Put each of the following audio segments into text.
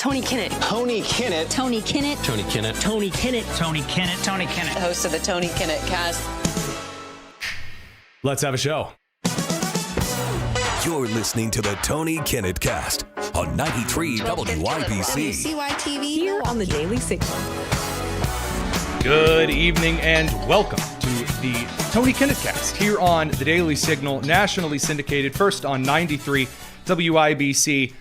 Tony Kinnett. Tony Kinnett. Tony Kinnett. Tony Kinnett. Tony Kinnett. Tony Kinnett. Tony Kinnett. Host of the Tony Kinnett Cast. Let's have a show. You're listening to the Tony Kinnett Cast on 93 WYBC. WCYTV. Here on the Daily Signal. Good evening and welcome to the Tony Kinnett Cast here on the Daily Signal, nationally syndicated, first on 93 WIBC.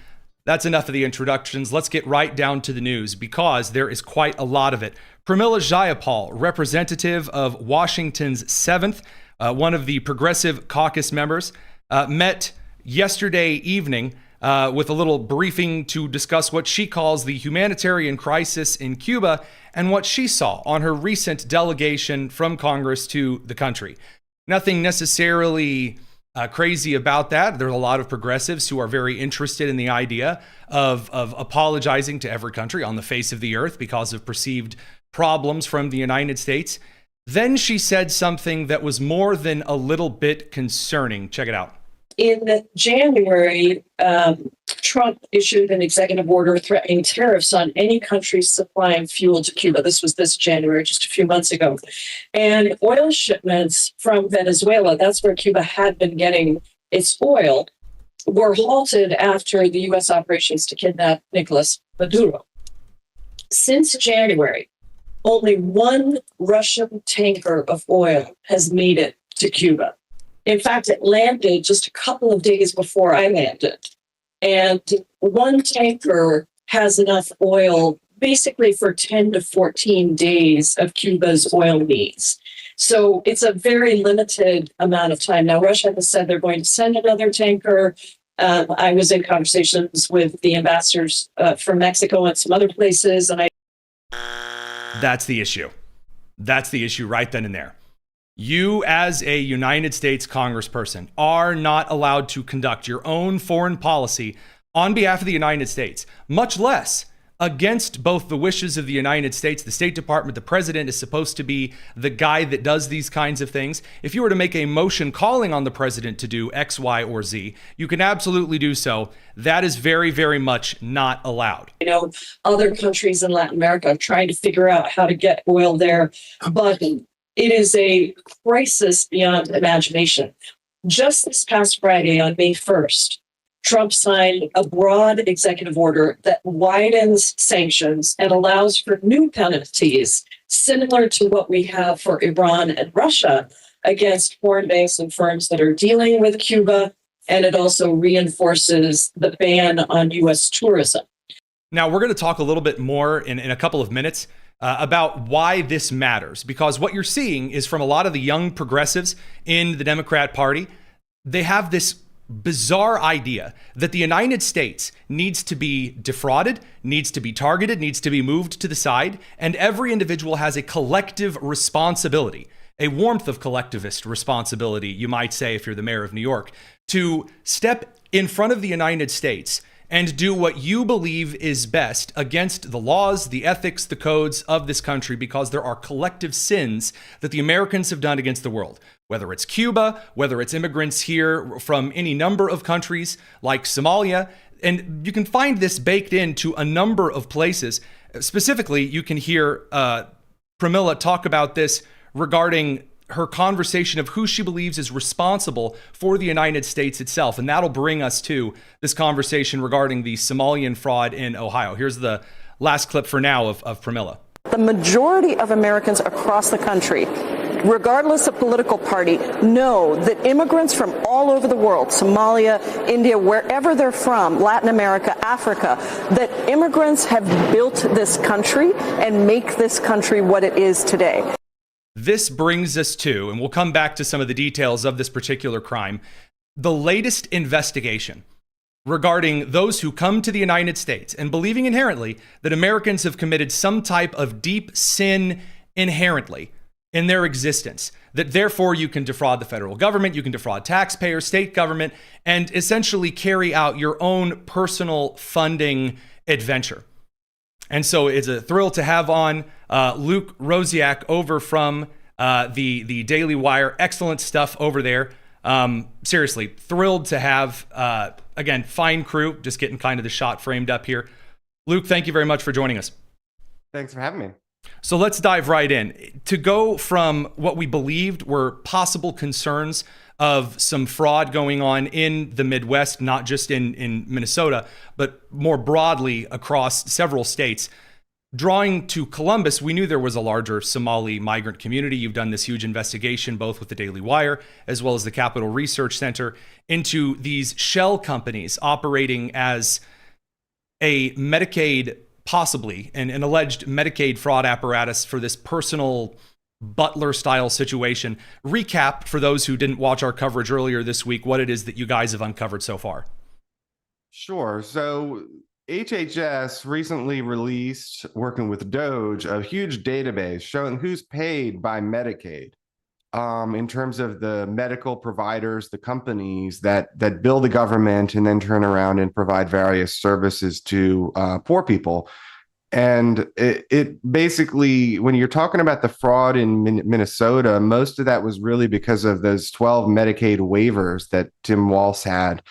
That's enough of the introductions. Let's get right down to the news because there is quite a lot of it. Pramila Jayapal, representative of Washington's 7th, one of the Progressive Caucus members, met yesterday evening with a little briefing to discuss what she calls the humanitarian crisis in Cuba and what she saw on her recent delegation from Congress to the country. Nothing necessarily crazy about that. There are a lot of progressives who are very interested in the idea of apologizing to every country on the face of the earth because of perceived problems from the United States. Then she said something that was more than a little bit concerning. Check it out. In January, Trump issued an executive order threatening tariffs on any country supplying fuel to Cuba. This was this January, just a few months ago. And oil shipments from Venezuela, that's where Cuba had been getting its oil, were halted after the U.S. operations to kidnap Nicolas Maduro. Since January, only one Russian tanker of oil has made it to Cuba. In fact, it landed just a couple of days before I landed. And one tanker has enough oil basically for 10 to 14 days of Cuba's oil needs. So it's a very limited amount of time. Now, Russia has said they're going to send another tanker. I was in conversations with the ambassadors from Mexico and some other places. And That's the issue. That's the issue right then and there. You, as a United States congressperson, are not allowed to conduct your own foreign policy on behalf of the United States, much less against both the wishes of the United States, the State Department. The president is supposed to be the guy that does these kinds of things. If you were to make a motion calling on the president to do X, Y, or Z, you can absolutely do so. That is very, very much not allowed. I know other countries in Latin America are trying to figure out how to get oil there, but it is a crisis beyond imagination. Just this past Friday, on May 1st, Trump signed a broad executive order that widens sanctions and allows for new penalties, similar to what we have for Iran and Russia, against foreign banks and firms that are dealing with Cuba. And it also reinforces the ban on U.S. tourism. Now, we're going to talk a little bit more in a couple of minutes about why this matters, because what you're seeing is from a lot of the young progressives in the Democrat Party, they have this bizarre idea that the United States needs to be defrauded, needs to be targeted, needs to be moved to the side, and every individual has a collective responsibility, a warmth of collectivist responsibility, you might say, if you're the mayor of New York, to step in front of the United States and do what you believe is best against the laws, the ethics, the codes of this country, because there are collective sins that the Americans have done against the world. Whether it's Cuba, whether it's immigrants here from any number of countries like Somalia, and you can find this baked into a number of places. Specifically, you can hear Pramila talk about this regarding her conversation of who she believes is responsible for the United States itself. And that'll bring us to this conversation regarding the Somalian fraud in Ohio. Here's the last clip for now of Pramila. The majority of Americans across the country, regardless of political party, know that immigrants from all over the world, Somalia, India, wherever they're from, Latin America, Africa, that immigrants have built this country and make this country what it is today. This brings us to, and we'll come back to some of the details of this particular crime, the latest investigation regarding those who come to the United States and believing inherently that Americans have committed some type of deep sin inherently in their existence, that therefore you can defraud the federal government, you can defraud taxpayers, state government, and essentially carry out your own personal funding adventure. And so it's a thrill to have on Luke Rosiak over from the Daily Wire. Excellent stuff over there. Seriously, thrilled to have, again, fine crew, just getting kind of the shot framed up here. Luke, thank you very much for joining us. Thanks for having me. So let's dive right in. To go from what we believed were possible concerns of some fraud going on in the Midwest, not just in Minnesota, but more broadly across several states. Drawing to Columbus, we knew there was a larger Somali migrant community. You've done this huge investigation, both with the Daily Wire as well as the Capital Research Center, into these shell companies operating as a Medicaid, possibly an alleged Medicaid fraud apparatus for this personal Butler style situation. Recap for those who didn't watch our coverage earlier this week, what it is that you guys have uncovered so far. Sure. So HHS recently released, working with DOJ, a huge database showing who's paid by Medicaid in terms of the medical providers, the companies that bill the government and then turn around and provide various services to poor people. And it basically, when you're talking about the fraud in Minnesota, most of that was really because of those 12 Medicaid waivers that Tim Walz had.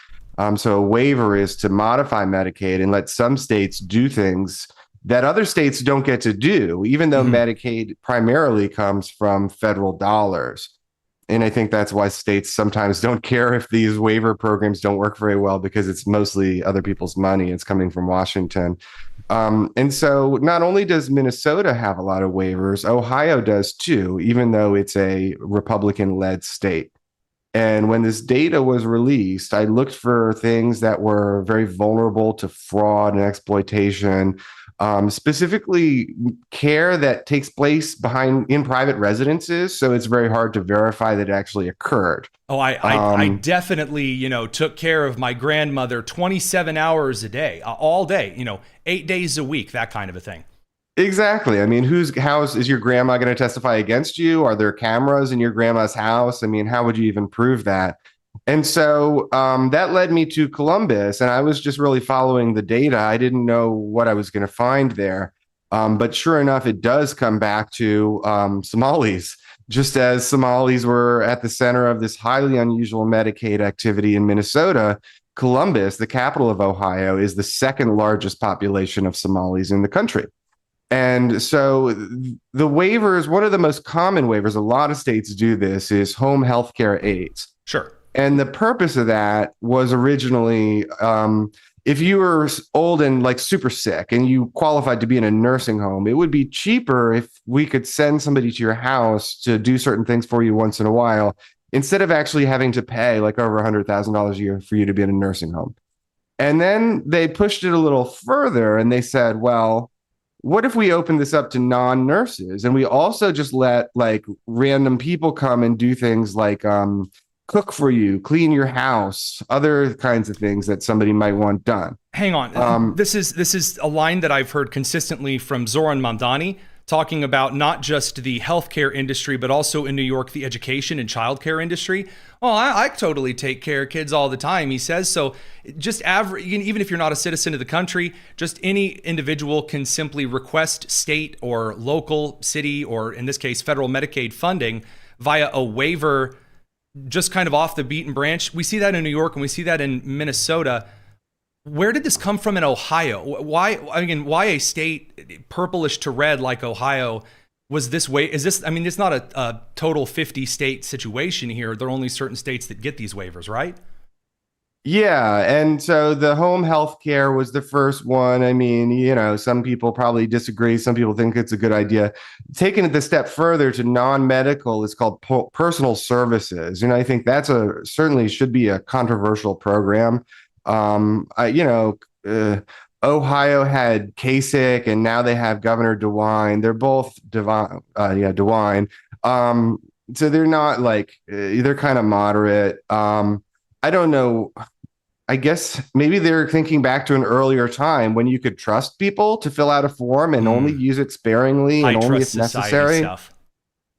So a waiver is to modify Medicaid and let some states do things that other states don't get to do, even though Medicaid primarily comes from federal dollars. And I think that's why states sometimes don't care if these waiver programs don't work very well, because it's mostly other people's money. It's coming from Washington. And so not only does Minnesota have a lot of waivers, Ohio does too, even though it's a Republican-led state. And when this data was released, I looked for things that were very vulnerable to fraud and exploitation, specifically care that takes place in private residences. So it's very hard to verify that it actually occurred. Oh, I definitely, took care of my grandmother 27 hours a day, all day, 8 days a week, that kind of a thing. Exactly. I mean, how is your grandma going to testify against you? Are there cameras in your grandma's house? I mean, how would you even prove that? And so that led me to Columbus, and I was just really following the data. I didn't know what I was going to find there. But sure enough, it does come back to Somalis, just as Somalis were at the center of this highly unusual Medicaid activity in Minnesota. Columbus, the capital of Ohio, is the second largest population of Somalis in the country. And so the waivers, one of the most common waivers, a lot of states do this, is home health care aids. Sure. And the purpose of that was originally, if you were old and like super sick and you qualified to be in a nursing home, it would be cheaper if we could send somebody to your house to do certain things for you once in a while, instead of actually having to pay like over $100,000 a year for you to be in a nursing home. And then they pushed it a little further and they said, well, what if we open this up to non-nurses and we also just let like random people come and do things like cook for you, clean your house, other kinds of things that somebody might want done. Hang on. This is a line that I've heard consistently from Zoran Mamdani, talking about not just the healthcare industry, but also in New York, the education and childcare industry. Oh, I totally take care of kids all the time, he says. So just even if you're not a citizen of the country, just any individual can simply request state or local, city, or in this case, federal Medicaid funding via a waiver, just kind of off the beaten branch. We see that in New York and we see that in Minnesota. Where did this come from in Ohio? Why a state purplish to red like Ohio was this way? It's not a total 50 state situation here. There are only certain states that get these waivers, right? Yeah. And so the home health care was the first one. I mean, some people probably disagree. Some people think it's a good idea. Taking it a step further to non-medical is called personal services. I think that's certainly should be a controversial program. Ohio had Kasich and now they have Governor DeWine. They're both DeWine. So they're not like, they're kind of moderate. I don't know. I guess maybe they're thinking back to an earlier time when you could trust people to fill out a form and only use it sparingly and only if necessary. Stuff.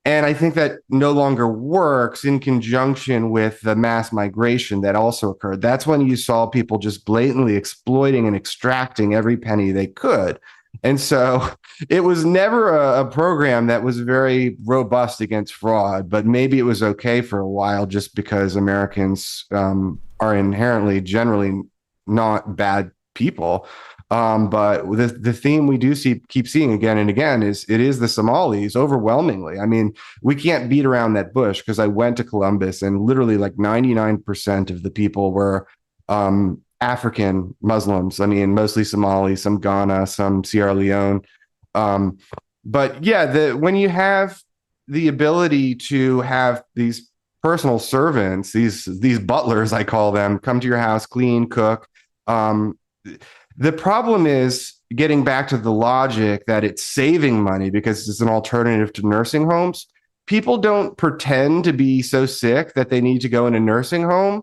And I think that no longer works in conjunction with the mass migration that also occurred. That's when you saw people just blatantly exploiting and extracting every penny they could. And so it was never a program that was very robust against fraud, but maybe it was okay for a while just because Americans are inherently generally not bad people. But the theme we do keep seeing again and again is the Somalis overwhelmingly. I mean, we can't beat around that bush because I went to Columbus and literally like 99% of the people were African Muslims. I mean, mostly Somali, some Ghana, some Sierra Leone. But yeah, when you have the ability to have these personal servants, these butlers, I call them, come to your house, clean, cook. The problem is getting back to the logic that it's saving money because it's an alternative to nursing homes. People don't pretend to be so sick that they need to go in a nursing home.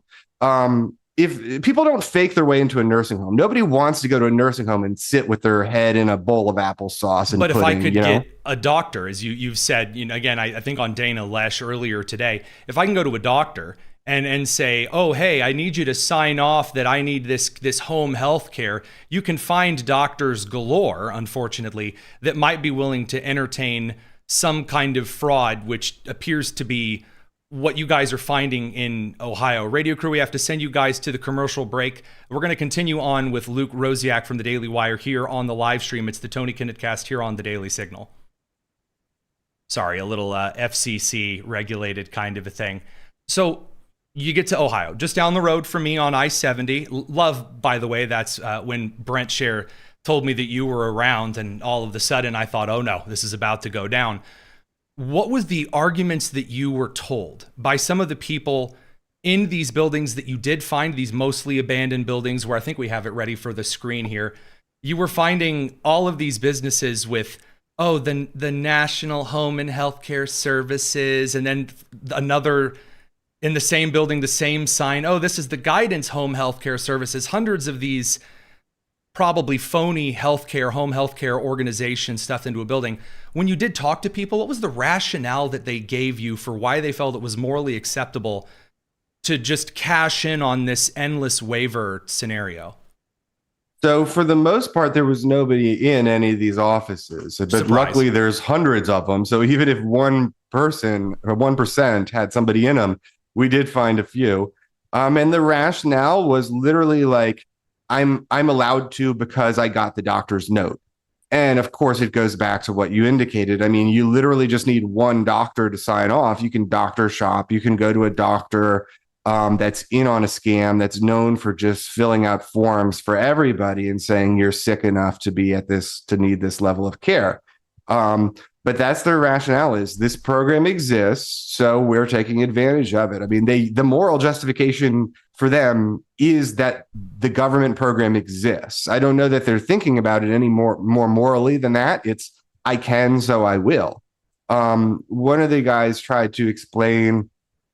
If people don't fake their way into a nursing home, nobody wants to go to a nursing home and sit with their head in a bowl of applesauce and but pudding, if I could get a doctor, as you've said, again, I think on Dana Lesh earlier today, if I can go to a doctor and say, oh, hey, I need you to sign off that I need this home health care, you can find doctors galore, unfortunately, that might be willing to entertain some kind of fraud, which appears to be what you guys are finding in Ohio. Radio crew, we have to send you guys to the commercial break. We're going to continue on with Luke Rosiak from the Daily Wire here on the live stream. It's the Tony Kinnett Cast here on the Daily Signal. Sorry, a little FCC regulated kind of a thing. So you get to Ohio, just down the road from me on I-70. Love, by the way, that's when Brent Scher told me that you were around, and all of a sudden I thought, oh no, this is about to go down. What was the arguments that you were told by some of the people in these buildings that you did find, these mostly abandoned buildings where I think we have it ready for the screen here? You were finding all of these businesses with, oh, the National Home and Healthcare Services, and then another in the same building, the same sign. Oh, this is the Guidance Home Healthcare Services. Hundreds of these probably phony healthcare, home healthcare organizations stuffed into a building. When you did talk to people, what was the rationale that they gave you for why they felt it was morally acceptable to just cash in on this endless waiver scenario? So for the most part, there was nobody in any of these offices, but Surprise. Luckily there's hundreds of them. So even if one person or 1% had somebody in them, we did find a few. And the rationale was literally like, I'm allowed to because I got the doctor's note. And of course, it goes back to what you indicated. I mean, you literally just need one doctor to sign off. You can doctor shop. You can go to a doctor that's in on a scam, that's known for just filling out forms for everybody and saying you're sick enough to be at this, to need this level of care. But that's their rationale, is this program exists, so we're taking advantage of it. I mean, the moral justification for them is that the government program exists. I don't know that they're thinking about it any more morally than that. It's, I can, so I will. One of the guys tried to explain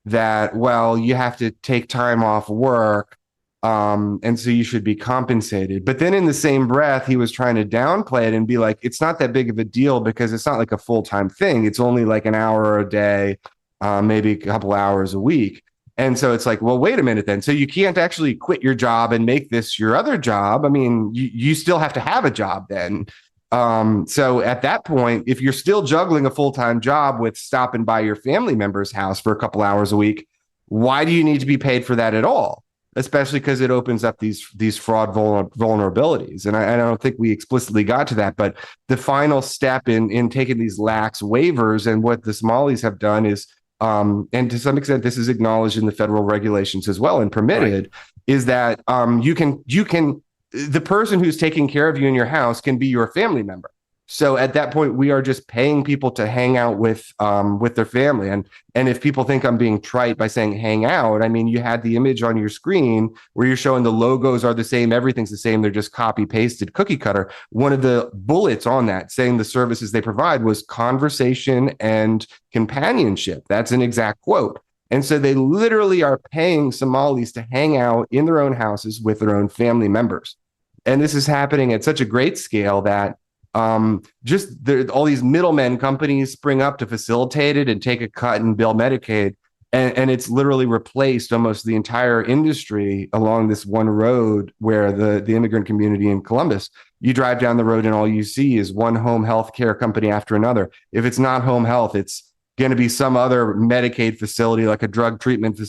that, well, you have to take time off work, and so you should be compensated. But then in the same breath, he was trying to downplay it and be like, it's not that big of a deal because it's not like a full-time thing. It's only like an hour a day, maybe a couple hours a week. And so it's like, well, wait a minute then. So you can't actually quit your job and make this your other job. I mean, you still have to have a job then. So at that point, if you're still juggling a full-time job with stopping by your family member's house for a couple hours a week, why do you need to be paid for that at all? Especially because it opens up these fraud vulnerabilities. And I don't think we explicitly got to that, but the final step in taking these lax waivers, and what the Somalis have done is, and to some extent, this is acknowledged in the federal regulations as well and permitted, is that you can the person who's taking care of you in your house can be your family member. So at that point, we are just paying people to hang out with their family. And if people think I'm being trite by saying hang out, I mean, you had the image on your screen where you're showing the logos are the same, everything's the same, they're just copy pasted cookie cutter. One of the bullets on that saying the services they provide was conversation and companionship. That's an exact quote. And so they literally are paying Somalis to hang out in their own houses with their own family members. And this is happening at such a great scale that all these middlemen companies spring up to facilitate it and take a cut and bill Medicaid. And it's literally replaced almost the entire industry along this one road where the immigrant community in Columbus, you drive down the road and all you see is one home health care company after another. If it's not home health, it's going to be some other Medicaid facility like a drug treatment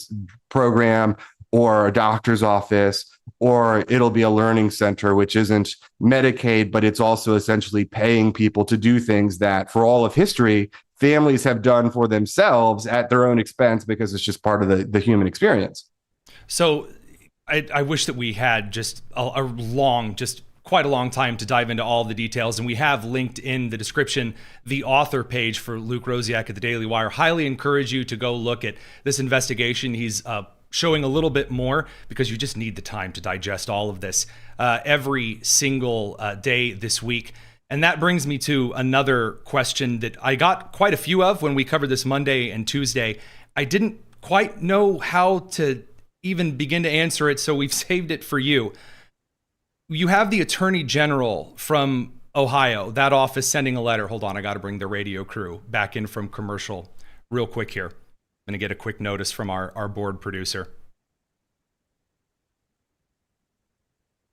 program or a doctor's office or it'll be a learning center, which isn't Medicaid, but it's also essentially paying people to do things that, for all of history, families have done for themselves at their own expense because it's just part of the human experience. So I wish that we had just quite a long time to dive into all the details. And we have linked in the description the author page for Luke Rosiak at the Daily Wire. Highly encourage you to go look at this investigation. He's showing a little bit more because you just need the time to digest all of this every single day this week. And that brings me to another question that I got quite a few of when we covered this Monday and Tuesday. I didn't quite know how to even begin to answer it, so we've saved it for you. You have the Attorney General from Ohio, that office sending a letter. Hold on, I got to bring the radio crew back in from commercial real quick here. I'm going to get a quick notice from our board producer.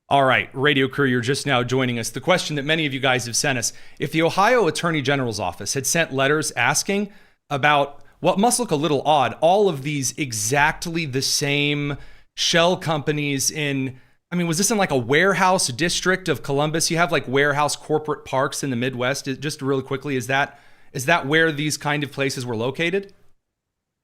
All right, radio crew, you're just now joining us. The question that many of you guys have sent us, if the Ohio Attorney General's office had sent letters asking about what must look a little odd, all of these exactly the same shell companies in, I mean, was this in like a warehouse district of Columbus? You have like warehouse corporate parks in the Midwest. Just really quickly, is that where these kind of places were located?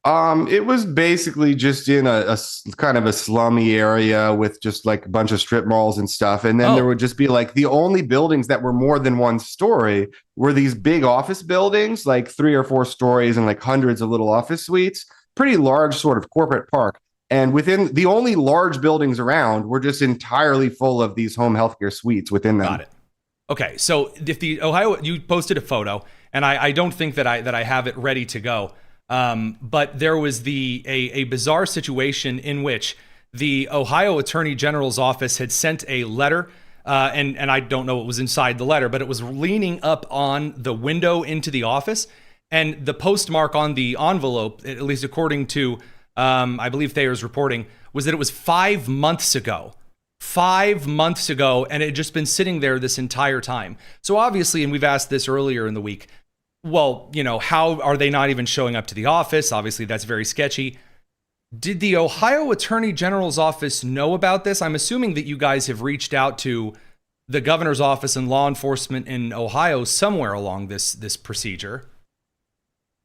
It was basically just in a kind of a slummy area with just like a bunch of strip malls and stuff. And then there would just be like the only buildings that were more than one story were these big office buildings, like 3 or 4 stories and like hundreds of little office suites, pretty large sort of corporate park. And within the only large buildings around were just entirely full of these home healthcare suites within them. Got it. Okay. So if the Ohio, you posted a photo and I don't think that I have it ready to go. But there was a bizarre situation in which the Ohio Attorney General's office had sent a letter, and I don't know what was inside the letter, but it was leaning up on the window into the office, and the postmark on the envelope, at least according to I believe Thayer's reporting, was that it was 5 months ago. 5 months ago, and it had just been sitting there this entire time. So obviously, and we've asked this earlier in the week, well, you know, how are they not even showing up to the office? Obviously, that's very sketchy. Did the Ohio Attorney General's office know about this? I'm assuming that you guys have reached out to the governor's office and law enforcement in Ohio somewhere along this procedure.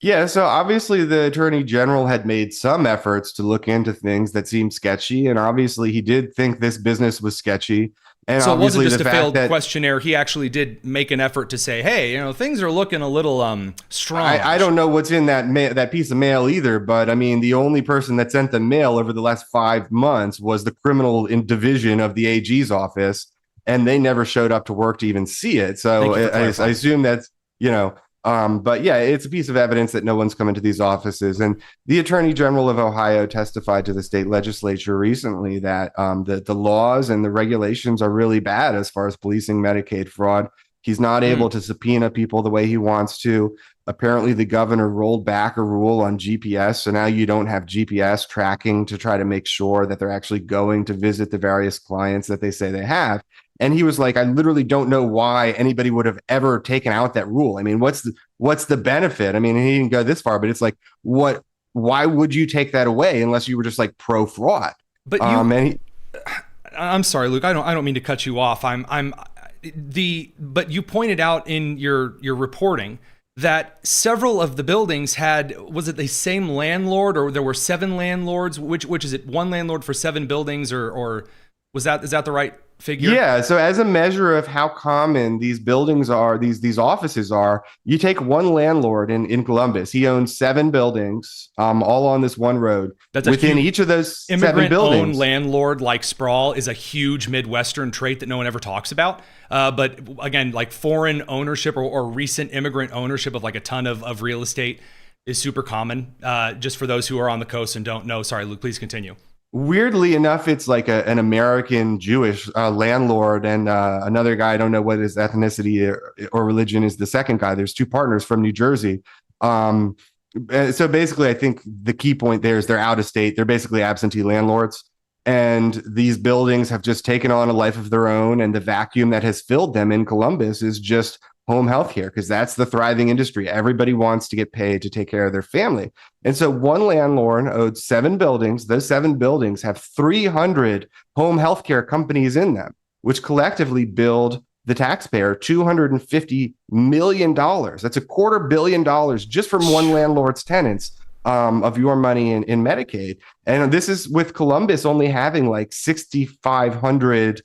Yeah, so obviously the Attorney General had made some efforts to look into things that seemed sketchy, and obviously he did think this business was sketchy. And so it wasn't just the a failed fact that questionnaire. He actually did make an effort to say, hey, you know, things are looking a little strong. I don't know what's in that piece of mail either, but I mean, the only person that sent the mail over the last 5 months was the criminal division of the AG's office, and they never showed up to work to even see it. So I assume that's, you know, but yeah, it's a piece of evidence that no one's come into these offices. And the Attorney General of Ohio testified to the state legislature recently that the laws and the regulations are really bad as far as policing Medicaid fraud. He's not able to subpoena people the way he wants to. Apparently, the governor rolled back a rule on GPS. So now you don't have GPS tracking to try to make sure that they're actually going to visit the various clients that they say they have. And he was like, I literally don't know why anybody would have ever taken out that rule. I mean, what's the benefit? I mean, he didn't go this far, but it's like, why would you take that away unless you were just like pro fraud? But I'm sorry, Luke, I don't mean to cut you off. But you pointed out in your reporting that several of the buildings had, was it the same landlord, or there were 7 landlords? Which is it, one landlord for 7 buildings, or is that the right figure? Yeah. So as a measure of how common these buildings are, these offices are, you take one landlord in Columbus. He owns 7 buildings, all on this one road. That's within each of those 7 buildings. Immigrant-owned landlord like sprawl is a huge Midwestern trait that no one ever talks about. But again, like foreign ownership or recent immigrant ownership of like a ton of real estate is super common. Just for those who are on the coast and don't know. Sorry, Luke, please continue. Weirdly enough, it's like an American Jewish landlord and another guy. I don't know what his ethnicity or religion is. The second guy. There's 2 partners from New Jersey. So basically, I think the key point there is they're out of state. They're basically absentee landlords. And these buildings have just taken on a life of their own. And the vacuum that has filled them in Columbus is just home health care because that's the thriving industry. Everybody wants to get paid to take care of their family. And so one landlord owed 7 buildings. Those 7 buildings have 300 home health care companies in them, which collectively build the taxpayer $250 million. That's $250 million just from one landlord's tenants of your money in Medicaid. And this is with Columbus only having like 6,500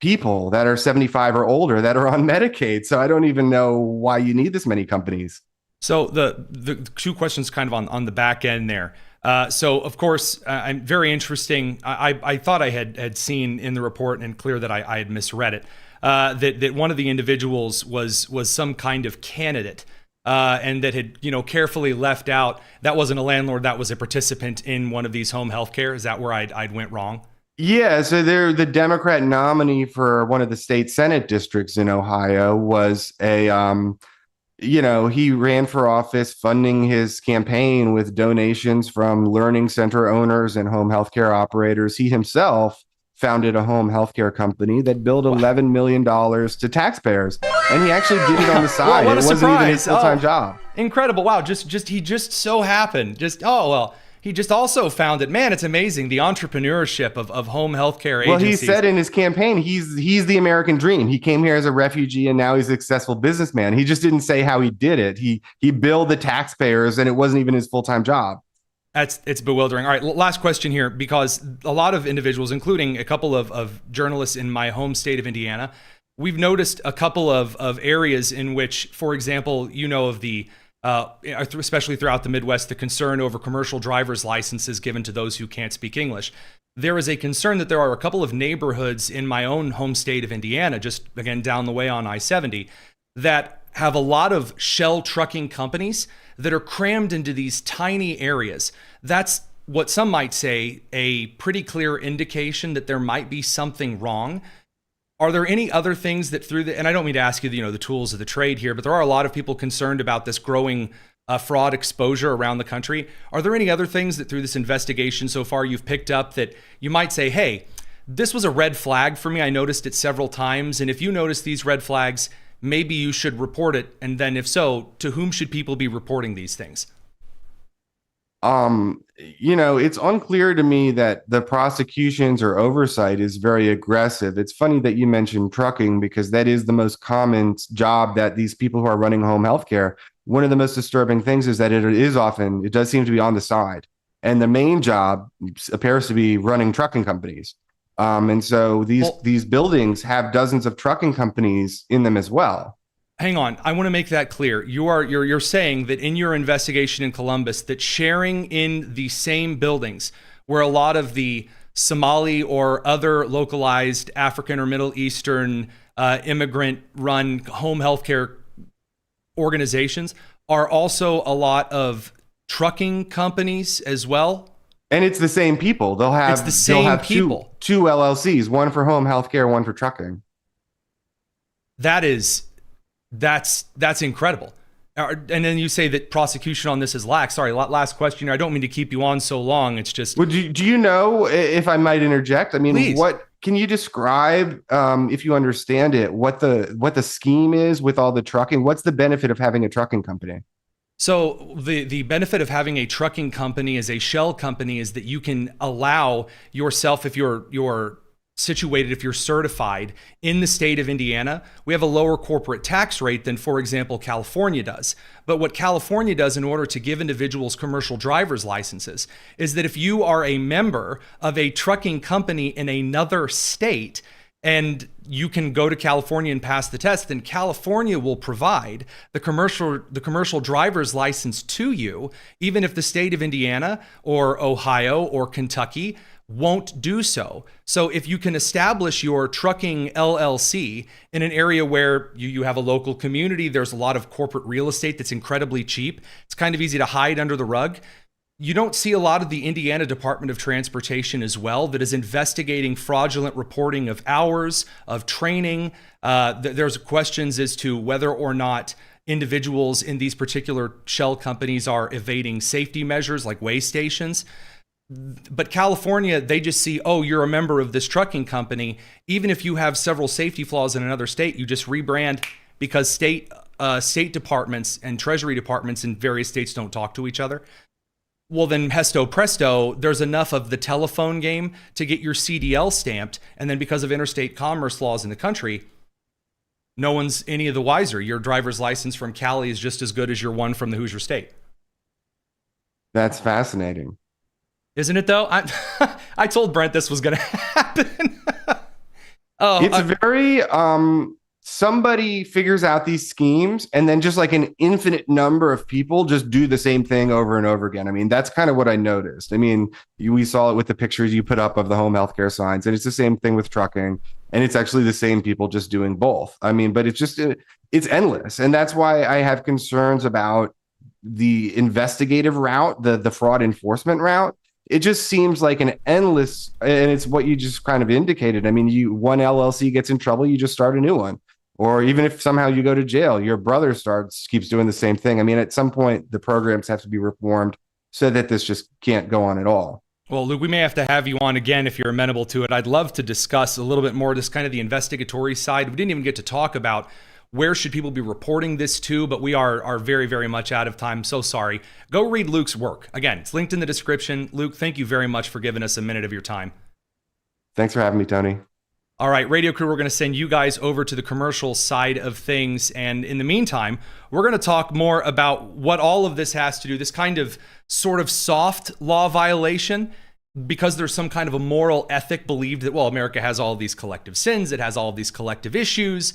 people that are 75 or older that are on Medicaid. So I don't even know why you need this many companies. So the 2 questions kind of on the back end there. So of course, I'm very interesting. I thought I had seen in the report and clear that I had misread it. That one of the individuals was some kind of candidate, and that had carefully left out that wasn't a landlord, that was a participant in one of these home health care. Is that where I'd went wrong? Yeah, so they're the Democrat nominee for one of the state Senate districts in Ohio was a he ran for office funding his campaign with donations from learning center owners and home healthcare operators. He himself founded a home healthcare company that billed $11 million to taxpayers. And he actually did it on the side. What a it wasn't surprise. even his full-time job. Incredible. Wow. He just so happened. He just also founded, man, it's amazing, the entrepreneurship of home healthcare agencies. Well, he said in his campaign, he's the American dream. He came here as a refugee and now he's a successful businessman. He just didn't say how he did it. He billed the taxpayers and it wasn't even his full-time job. It's bewildering. All right, last question here, because a lot of individuals, including a couple of journalists in my home state of Indiana, we've noticed a couple of areas in which, for example, of the, especially throughout the Midwest, the concern over commercial driver's licenses given to those who can't speak English. There is a concern that there are a couple of neighborhoods in my own home state of Indiana, just again down the way on I-70, that have a lot of shell trucking companies that are crammed into these tiny areas. That's what some might say a pretty clear indication that there might be something wrong. Are there any other things that and I don't mean to ask you, the tools of the trade here, but there are a lot of people concerned about this growing fraud exposure around the country. Are there any other things that through this investigation so far you've picked up that you might say, hey, this was a red flag for me. I noticed it several times. And if you notice these red flags, maybe you should report it. And then if so, to whom should people be reporting these things? It's unclear to me that the prosecutions or oversight is very aggressive. It's funny that you mentioned trucking because that is the most common job that these people who are running home healthcare. One of the most disturbing things is that it does seem to be on the side. And the main job appears to be running trucking companies. And so these buildings have dozens of trucking companies in them as well. Hang on, I want to make that clear. You're saying that in your investigation in Columbus, that sharing in the same buildings where a lot of the Somali or other localized African or Middle Eastern immigrant-run home healthcare organizations are also a lot of trucking companies as well? And it's the same people. They'll have people. Two LLCs, one for home healthcare, one for trucking. That's incredible. And then you say that prosecution on this is lax. Sorry, last question. I don't mean to keep you on so long. It's just. Well, do you know, if I might interject? I mean, please. What can you describe, if you understand it, what the scheme is with all the trucking? What's the benefit of having a trucking company? So the benefit of having a trucking company as a shell company is that you can allow yourself, if you're situated, if you're certified in the state of Indiana, we have a lower corporate tax rate than, for example, California does. But what California does in order to give individuals commercial driver's licenses is that if you are a member of a trucking company in another state, and you can go to California and pass the test, then California will provide the commercial driver's license to you, even if the state of Indiana or Ohio or Kentucky won't do so. So if you can establish your trucking LLC in an area where you have a local community, there's a lot of corporate real estate that's incredibly cheap, it's kind of easy to hide under the rug. You don't see a lot of the Indiana Department of Transportation as well that is investigating fraudulent reporting of hours, of training. There's questions as to whether or not individuals in these particular shell companies are evading safety measures like weigh stations. But California, they just see, oh, you're a member of this trucking company. Even if you have several safety flaws in another state, you just rebrand because state state departments and treasury departments in various states don't talk to each other. Well, then pesto presto, there's enough of the telephone game to get your CDL stamped. And then because of interstate commerce laws in the country, no one's any of the wiser. Your driver's license from Cali is just as good as your one from the Hoosier State. That's fascinating. Isn't it though? I told Brent this was going to happen. It's very, somebody figures out these schemes and then just like an infinite number of people just do the same thing over and over again. I mean, that's kind of what I noticed. I mean, we saw it with the pictures you put up of the home healthcare signs, and it's the same thing with trucking, and it's actually the same people just doing both. I mean, but it's just, it's endless. And that's why I have concerns about the investigative route, the fraud enforcement route. It just seems like an endless, and it's what you just kind of indicated. I mean, one LLC gets in trouble, you just start a new one. Or even if somehow you go to jail, your brother keeps doing the same thing. I mean, at some point, the programs have to be reformed so that this just can't go on at all. Well, Luke, we may have to have you on again if you're amenable to it. I'd love to discuss a little bit more just kind of the investigatory side. We didn't even get to talk about where should people be reporting this to, but we are very, very much out of time. So sorry. Go read Luke's work. Again, it's linked in the description. Luke, thank you very much for giving us a minute of your time. Thanks for having me, Tony. All right, radio crew, we're going to send you guys over to the commercial side of things. And in the meantime, we're going to talk more about what all of this has to do, this kind of sort of soft law violation, because there's some kind of a moral ethic believed that, well, America has all of these collective sins, it has all of these collective issues,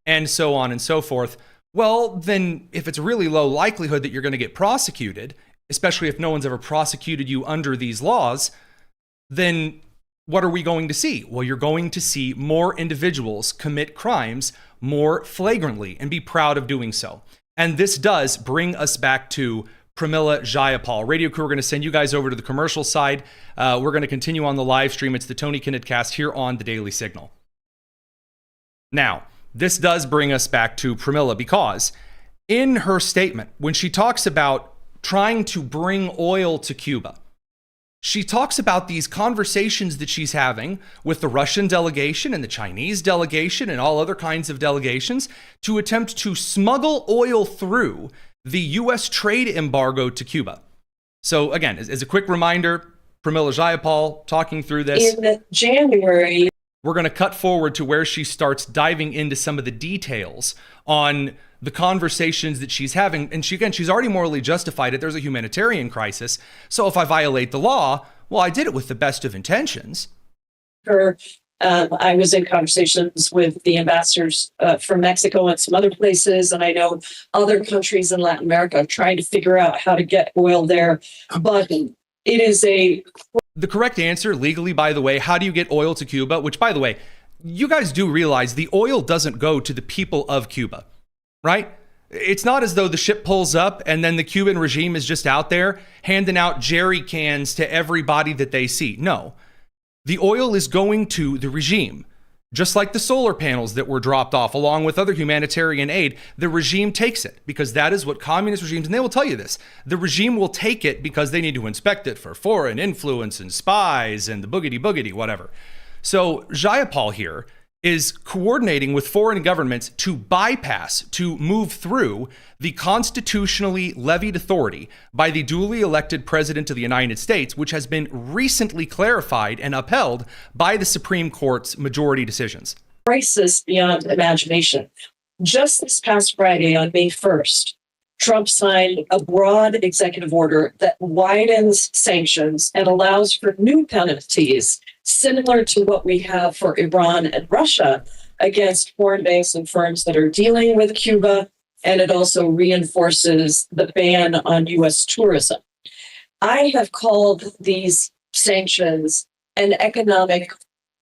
and so on and so forth. Well, then if it's a really low likelihood that you're going to get prosecuted, especially if no one's ever prosecuted you under these laws, then what are we going to see? Well, you're going to see more individuals commit crimes more flagrantly and be proud of doing so. And this does bring us back to Pramila Jayapal. Radio crew, we're going to send you guys over to the commercial side. We're going to continue on the live stream. It's the Tony Kinnett cast here on the Daily Signal. Now, this does bring us back to Pramila because in her statement, when she talks about trying to bring oil to Cuba, she talks about these conversations that she's having with the Russian delegation and the Chinese delegation and all other kinds of delegations to attempt to smuggle oil through the U.S. trade embargo to Cuba. So again, as a quick reminder, Pramila Jayapal talking through this. In January, we're going to cut forward to where she starts diving into some of the details on the conversations that she's having. And she's already morally justified it. There's a humanitarian crisis. So if I violate the law, well, I did it with the best of intentions. I was in conversations with the ambassadors from Mexico and some other places. And I know other countries in Latin America are trying to figure out how to get oil there. But it is the correct answer legally, by the way, how do you get oil to Cuba? Which, by the way, you guys do realize the oil doesn't go to the people of Cuba, right? It's not as though the ship pulls up and then the Cuban regime is just out there handing out jerry cans to everybody that they see. No, the oil is going to the regime. Just like the solar panels that were dropped off along with other humanitarian aid, the regime takes it because that is what communist regimes, and they will tell you this, the regime will take it because they need to inspect it for foreign influence and spies and the boogity, whatever. So Jayapal here is coordinating with foreign governments to move through the constitutionally levied authority by the duly elected president of the United States, which has been recently clarified and upheld by the Supreme Court's majority decisions. Crisis beyond imagination. Just this past Friday on May 1st, Trump signed a broad executive order that widens sanctions and allows for new penalties similar to what we have for Iran and Russia against foreign banks and firms that are dealing with Cuba. And it also reinforces the ban on U.S. tourism. I have called these sanctions an economic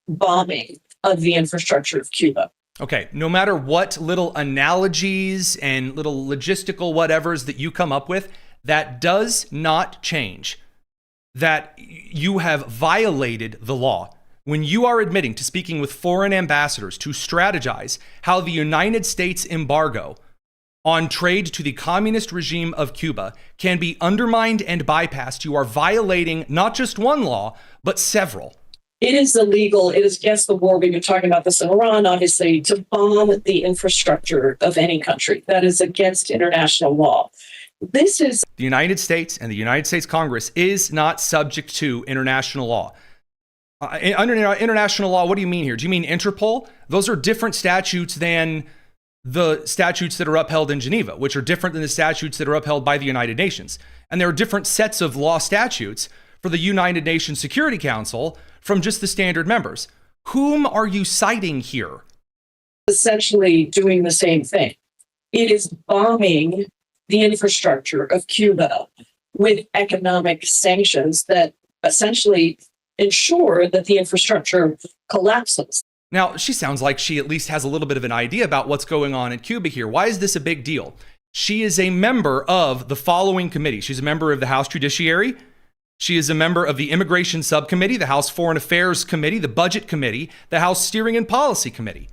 bombing of the infrastructure of Cuba. Okay, no matter what little analogies and little logistical whatevers that you come up with, that does not change that you have violated the law. When you are admitting to speaking with foreign ambassadors to strategize how the United States embargo on trade to the communist regime of Cuba can be undermined and bypassed, you are violating not just one law, but several. It is illegal. It is against the war. We've been talking about this in Iran, obviously, to bomb the infrastructure of any country. That is against international law. This is The United States and the United States Congress is not subject to international law. Under international law, what do you mean here? Do you mean Interpol? Those are different statutes than the statutes that are upheld in Geneva, which are different than the statutes that are upheld by the United Nations. And there are different sets of law statutes for the United Nations Security Council from just the standard members. Whom are you citing here? essentially doing the same thing. It is bombing the infrastructure of Cuba with economic sanctions that essentially ensure that the infrastructure collapses. Now, she sounds like she at least has a little bit of an idea about what's going on in Cuba here. Why is this a big deal? She is a member of the following committee. She's a member of the House Judiciary. She is a member of the Immigration Subcommittee, the House Foreign Affairs Committee, the Budget Committee, the House Steering and Policy Committee.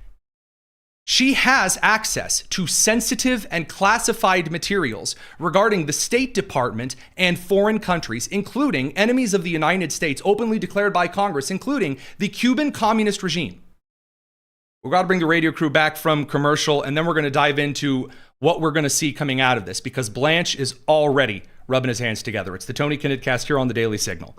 She has access to sensitive and classified materials regarding the State Department and foreign countries, including enemies of the United States openly declared by Congress, including the Cuban communist regime. We're going to bring the radio crew back from commercial, and then we're going to dive into what we're going to see coming out of this, because Blanche is already rubbing his hands together. It's the Tony Kinnett Cast here on the Daily Signal.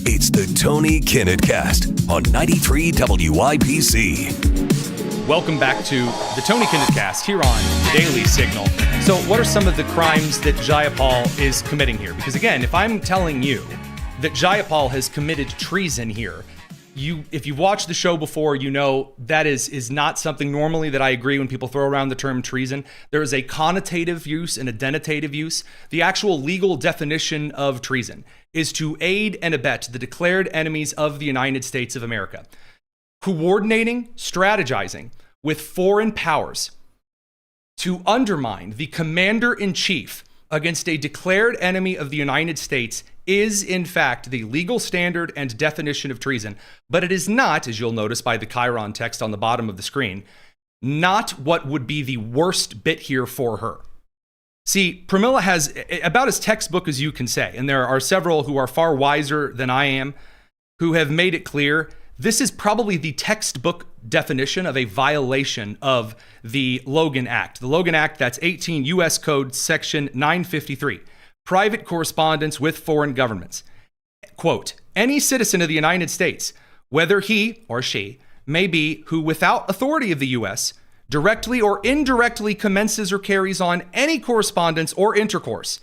It's the Tony Kinnett Cast on 93 WIPC. Welcome back to the Tony Kinnett Cast here on the Daily Signal. So what are some of the crimes that Jayapal is committing here? Because again, if I'm telling you that Jayapal has committed treason here, if you've watched the show before, you know that is not something normally that I agree when people throw around the term treason. There is a connotative use and a denotative use. The actual legal definition of treason is to aid and abet the declared enemies of the United States of America, coordinating, strategizing with foreign powers to undermine the commander-in-chief against a declared enemy of the United States is, in fact, the legal standard and definition of treason. But it is not, as you'll notice by the Chiron text on the bottom of the screen, not what would be the worst bit here for her. See, Pramila has about as textbook as you can say, and there are several who are far wiser than I am who have made it clear this is probably the textbook definition of a violation of the Logan Act. The Logan Act, that's 18 U.S. Code Section 953, private correspondence with foreign governments. Quote, any citizen of the United States, whether he or she may be, who without authority of the U.S., directly or indirectly commences or carries on any correspondence or intercourse,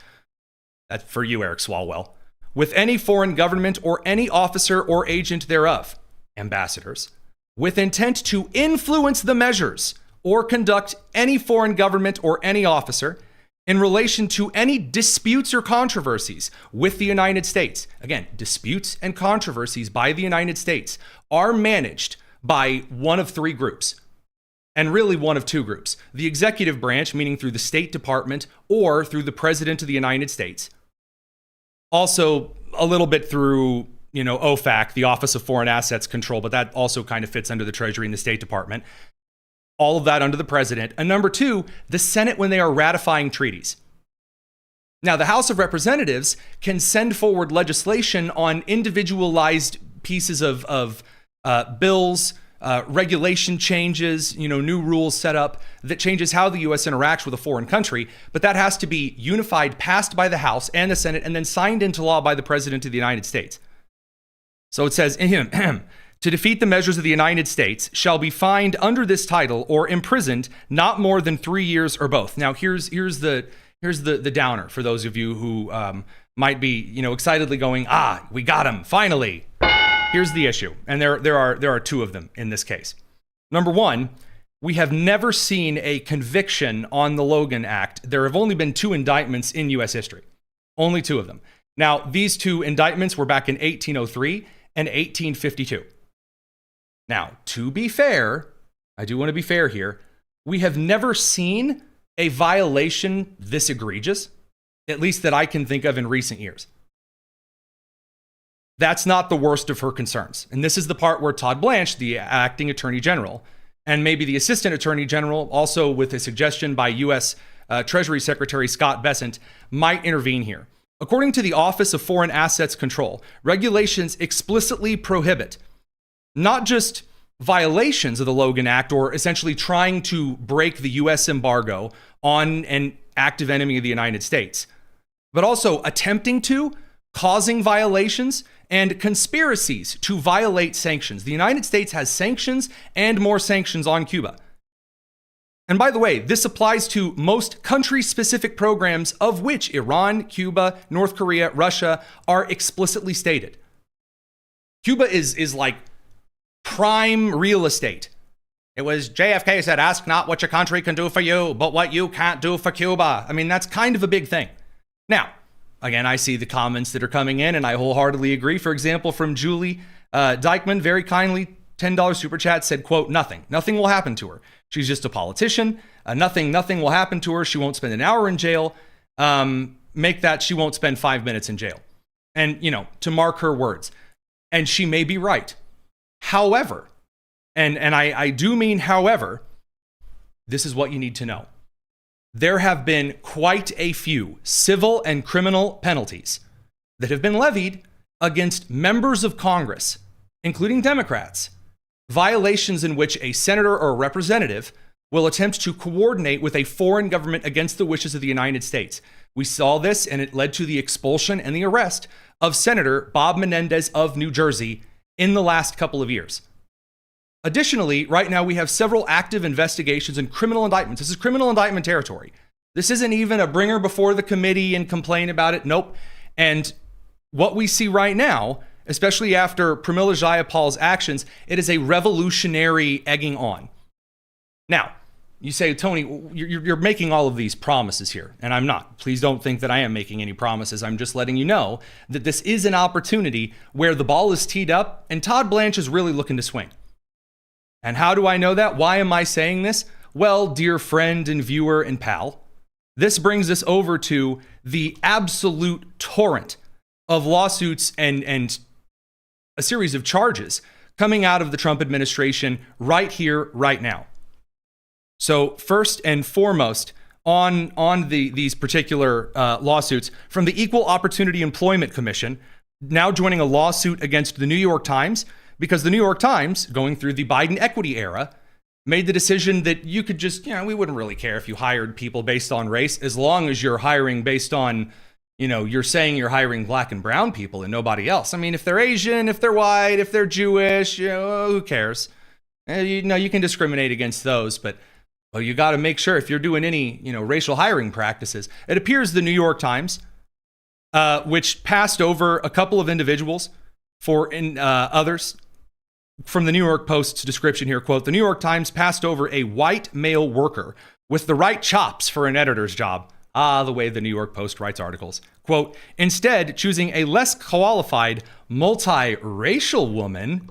that's for you, Eric Swalwell, with any foreign government or any officer or agent thereof, ambassadors, with intent to influence the measures or conduct any foreign government or any officer in relation to any disputes or controversies with the United States. Again, disputes and controversies by the United States are managed by one of three groups, and really one of two groups. The executive branch, meaning through the State Department or through the President of the United States. Also, a little bit through OFAC, the Office of Foreign Assets Control, but that also kind of fits under the Treasury and the State Department. All of that under the president. And number two, the Senate when they are ratifying treaties. Now, the House of Representatives can send forward legislation on individualized pieces of bills, regulation changes, new rules set up that changes how the U.S. interacts with a foreign country. But that has to be unified, passed by the House and the Senate, and then signed into law by the President of the United States. So it says, to defeat the measures of the United States shall be fined under this title or imprisoned not more than 3 years or both. Now, here's the downer for those of you who might be, excitedly going, we got him, finally. Here's the issue, and there are two of them in this case. Number one, we have never seen a conviction on the Logan Act. There have only been 2 indictments in U.S. history, only 2 of them. Now, these 2 indictments were back in 1803 and 1852. Now, to be fair, I do want to be fair here, we have never seen a violation this egregious, at least that I can think of in recent years. That's not the worst of her concerns. And this is the part where Todd Blanche, the acting attorney general, and maybe the assistant attorney general, also with a suggestion by U.S. Treasury Secretary Scott Bessent, might intervene here. According to the Office of Foreign Assets Control, regulations explicitly prohibit not just violations of the Logan Act or essentially trying to break the U.S. embargo on an active enemy of the United States, but also attempting to, causing violations, and conspiracies to violate sanctions. The United States has sanctions and more sanctions on Cuba. And by the way, this applies to most country-specific programs of which Iran, Cuba, North Korea, Russia are explicitly stated. Cuba is like prime real estate. It was JFK said, ask not what your country can do for you, but what you can't do for Cuba. I mean, that's kind of a big thing. Now, again, I see the comments that are coming in, and I wholeheartedly agree. For example, from Julie Dykeman, very kindly, $10 super chat said, quote, nothing will happen to her. She's just a politician. Nothing will happen to her. She won't spend an hour in jail. Make that she won't spend 5 minutes in jail. And, to mark her words. And she may be right. However, and I do mean however, this is what you need to know. There have been quite a few civil and criminal penalties that have been levied against members of Congress, including Democrats, violations in which a senator or a representative will attempt to coordinate with a foreign government against the wishes of the United States. We saw this, and it led to the expulsion and the arrest of Senator Bob Menendez of New Jersey in the last couple of years. Additionally, right now we have several active investigations and criminal indictments. This is criminal indictment territory. This isn't even a bring her before the committee and complain about it. Nope. And what we see right now, especially after Pramila Jayapal's actions, it is a revolutionary egging on. Now, you say, Tony, you're making all of these promises here, and I'm not. Please don't think that I am making any promises. I'm just letting you know that this is an opportunity where the ball is teed up and Todd Blanche is really looking to swing. And how do I know that? Why am I saying this? Well, dear friend and viewer and pal, this brings us over to the absolute torrent of lawsuits and a series of charges coming out of the Trump administration right here, right now. So first and foremost, on these particular lawsuits, from the Equal Opportunity Employment Commission, now joining a lawsuit against the New York Times, because the New York Times, going through the Biden equity era, made the decision that you could just, we wouldn't really care if you hired people based on race, as long as you're hiring based on, you're saying you're hiring black and brown people and nobody else. I mean, if they're Asian, if they're white, if they're Jewish, who cares? You can discriminate against those, but you got to make sure if you're doing any, racial hiring practices. It appears the New York Times, which passed over a couple of individuals for others. From the New York Post's description here, quote, the New York Times passed over a white male worker with the right chops for an editor's job. The way the New York Post writes articles. Quote, instead, choosing a less qualified multiracial woman,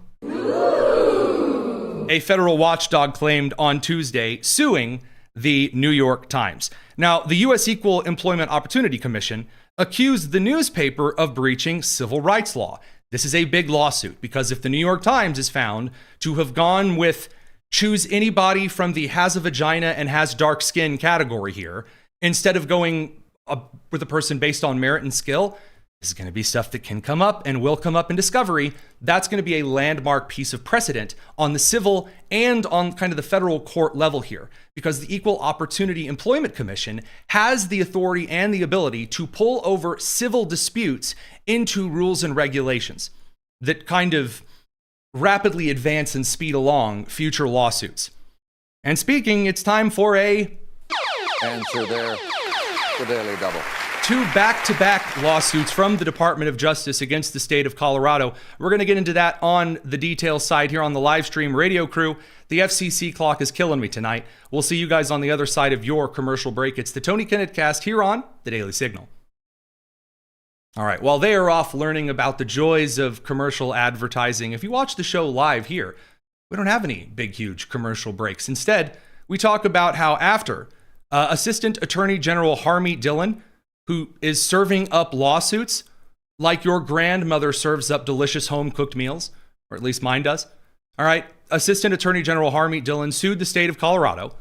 a federal watchdog claimed on Tuesday, suing the New York Times. Now, the U.S. Equal Employment Opportunity Commission accused the newspaper of breaching civil rights law. This is a big lawsuit because if the New York Times is found to have gone with choose anybody from the has a vagina and has dark skin category here, instead of going with a person based on merit and skill, this is going to be stuff that can come up and will come up in discovery. That's going to be a landmark piece of precedent on the civil and on kind of the federal court level here, because the Equal Opportunity Employment Commission has the authority and the ability to pull over civil disputes into rules and regulations that kind of rapidly advance and speed along future lawsuits. And speaking, it's time for a answer there, the Daily Double. 2 back-to-back lawsuits from the Department of Justice against the state of Colorado. We're going to get into that on the details side here on the live stream radio crew. The FCC clock is killing me tonight. We'll see you guys on the other side of your commercial break. It's the Tony Kinnett cast here on the Daily Signal. All right, while they are off learning about the joys of commercial advertising, if you watch the show live here, we don't have any big, huge commercial breaks. Instead, we talk about how after Assistant Attorney General Harmeet Dillon, who is serving up lawsuits like your grandmother serves up delicious home-cooked meals, or at least mine does. All right, Assistant Attorney General Harmeet Dillon sued the state of Colorado.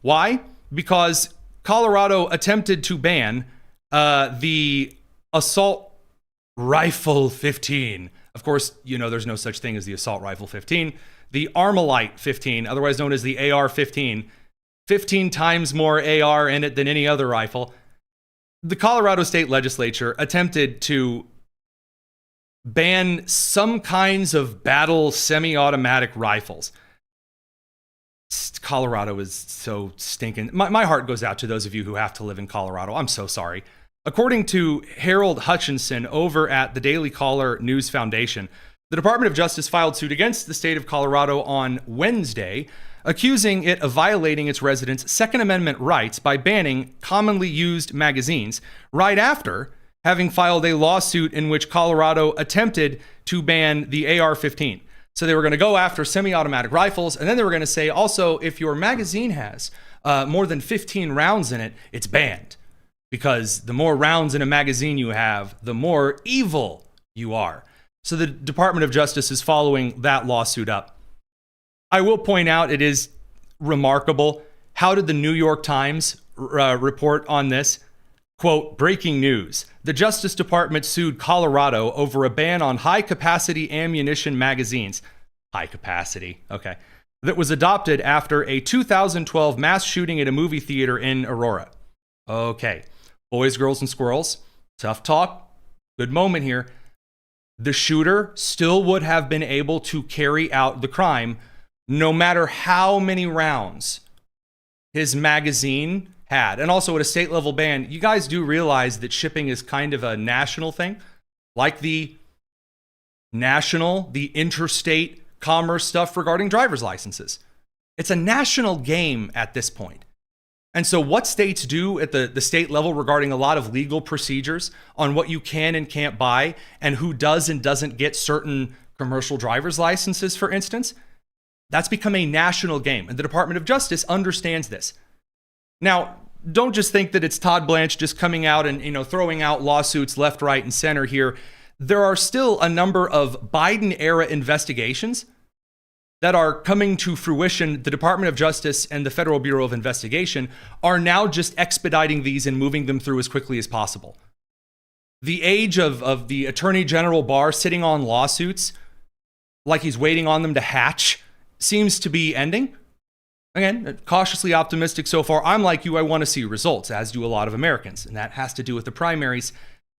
Why? Because Colorado attempted to ban the assault rifle 15. Of course, you know there's no such thing as the assault rifle 15. The Armalite 15, otherwise known as the AR-15, 15 times more AR in it than any other rifle. The Colorado State Legislature attempted to ban some kinds of battle semi-automatic rifles. Colorado is so stinking. My heart goes out to those of you who have to live in Colorado. I'm so sorry. According to Harold Hutchinson over at the Daily Caller News Foundation, the Department of Justice filed suit against the state of Colorado on Wednesday, accusing it of violating its residents' Second Amendment rights by banning commonly used magazines right after having filed a lawsuit in which Colorado attempted to ban the AR-15. So they were going to go after semi-automatic rifles, and then they were going to say, also, if your magazine has more than 15 rounds in it, it's banned. Because the more rounds in a magazine you have, the more evil you are. So the Department of Justice is following that lawsuit up. I will point out it is remarkable. How did the New York Times report on this? Quote, breaking news. The Justice Department sued Colorado over a ban on high-capacity ammunition magazines. High capacity, okay. That was adopted after a 2012 mass shooting at a movie theater in Aurora. Okay. Boys, girls, and squirrels. Tough talk. Good moment here. The shooter still would have been able to carry out the crime no matter how many rounds his magazine had. And also at a state level ban, you guys do realize that shipping is kind of a national thing, like the interstate commerce stuff regarding driver's licenses. It's a national game at this point. And so what states do at the state level regarding a lot of legal procedures on what you can and can't buy and who does and doesn't get certain commercial driver's licenses, for instance, that's become a national game. And the Department of Justice understands this. Now, don't just think that it's Todd Blanche just coming out and, throwing out lawsuits left, right, and center here. There are still a number of Biden-era investigations that are coming to fruition. The Department of Justice and the Federal Bureau of Investigation are now just expediting these and moving them through as quickly as possible. The age of the Attorney General Barr sitting on lawsuits like he's waiting on them to hatch seems to be ending. Again, cautiously optimistic so far. I'm like you, I want to see results, as do a lot of Americans, and that has to do with the primaries.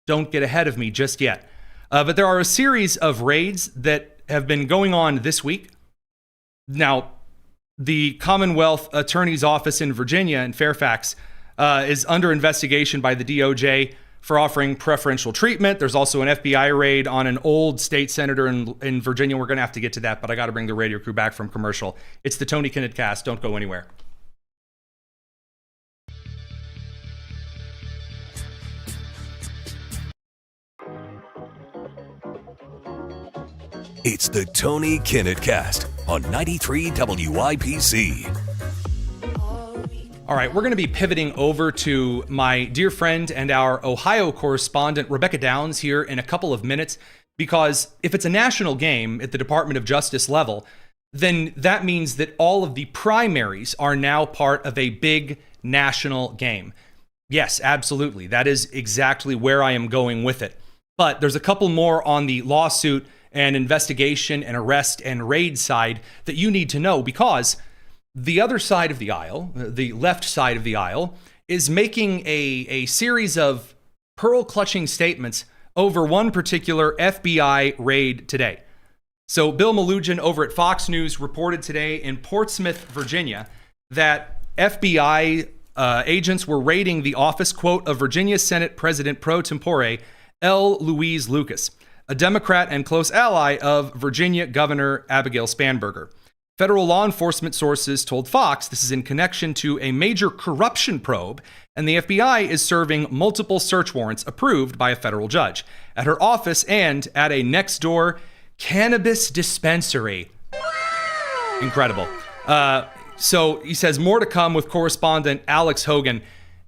Don't get ahead of me just yet. But there are a series of raids that have been going on this week. Now, the Commonwealth Attorney's Office in Virginia, in Fairfax, is under investigation by the DOJ for offering preferential treatment. There's also an FBI raid on an old state senator in Virginia. We're going to have to get to that, but I got to bring the radio crew back from commercial. It's the Tony Kinnett Cast. Don't go anywhere. It's the Tony Kinnett Cast on 93 WIPC. All right, we're going to be pivoting over to my dear friend and our Ohio correspondent, Rebecca Downs, here in a couple of minutes, because if it's a national game at the Department of Justice level, then that means that all of the primaries are now part of a big national game. Yes, absolutely. That is exactly where I am going with it. But there's a couple more on the lawsuit and investigation and arrest and raid side that you need to know, because the other side of the aisle, the left side of the aisle, is making a series of pearl-clutching statements over one particular FBI raid today. So Bill Malugin over at Fox News reported today in Portsmouth, Virginia, that FBI agents were raiding the office, quote, of Virginia Senate President pro tempore L. Louise Lucas, a Democrat and close ally of Virginia Governor Abigail Spanberger. Federal law enforcement sources told Fox this is in connection to a major corruption probe, and the FBI is serving multiple search warrants approved by a federal judge at her office and at a next-door cannabis dispensary. Incredible. So he says more to come with correspondent Alex Hogan.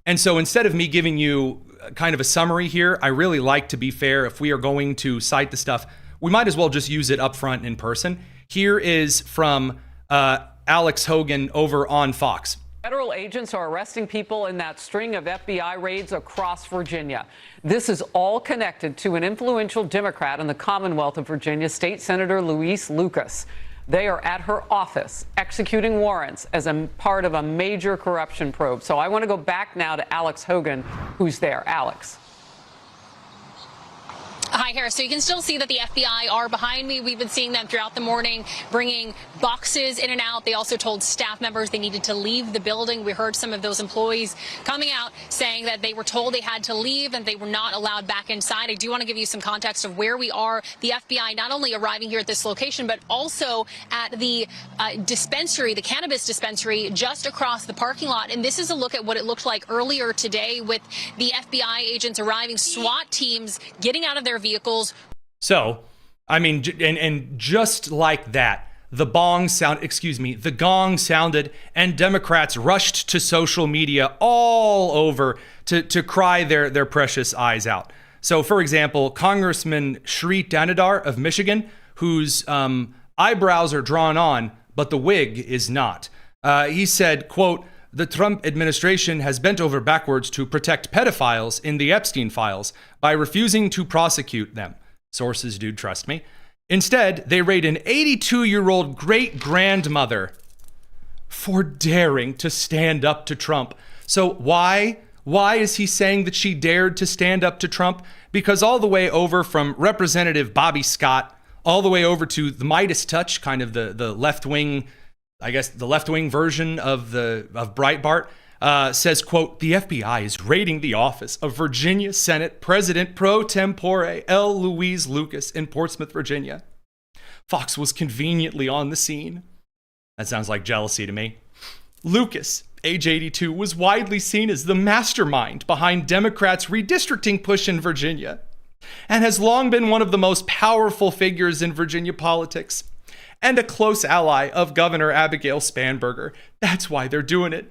And so instead of me giving you kind of a summary here. I really like to be fair. If we are going to cite the stuff, we might as well just use it up front in person. Here is from Alex Hogan over on Fox. Federal agents are arresting people in that string of FBI raids across Virginia. This is all connected to an influential Democrat in the Commonwealth of Virginia, State Senator Louise Lucas. They are at her office executing warrants as a part of a major corruption probe. So I want to go back now to Alex Hogan, who's there. Alex. Hi, Harris. So you can still see that the FBI are behind me. We've been seeing them throughout the morning, bringing boxes in and out. They also told staff members they needed to leave the building. We heard some of those employees coming out saying that they were told they had to leave and they were not allowed back inside. I do want to give you some context of where we are. The FBI not only arriving here at this location, but also at the dispensary, the cannabis dispensary just across the parking lot. And this is a look at what it looked like earlier today with the FBI agents arriving, SWAT teams getting out of their vehicles. So, I mean, and just like that, the gong sounded, and Democrats rushed to social media all over to cry their precious eyes out. So, for example, Congressman Sri Danadar of Michigan, whose eyebrows are drawn on, but the wig is not. He said, quote, "The Trump administration has bent over backwards to protect pedophiles in the Epstein files by refusing to prosecute them. Sources do trust me. Instead, they raid an 82-year-old great-grandmother for daring to stand up to Trump." So why is he saying that she dared to stand up to Trump? Because all the way over from Representative Bobby Scott, all the way over to the Midas Touch, kind of the left-wing, I guess the left-wing version of Breitbart, says, quote, "The FBI is raiding the office of Virginia Senate President pro tempore L. Louise Lucas in Portsmouth, Virginia. Fox was conveniently on the scene." That sounds like jealousy to me. "Lucas, age 82, was widely seen as the mastermind behind Democrats' redistricting push in Virginia and has long been one of the most powerful figures in Virginia politics and a close ally of Governor Abigail Spanberger. That's why they're doing it.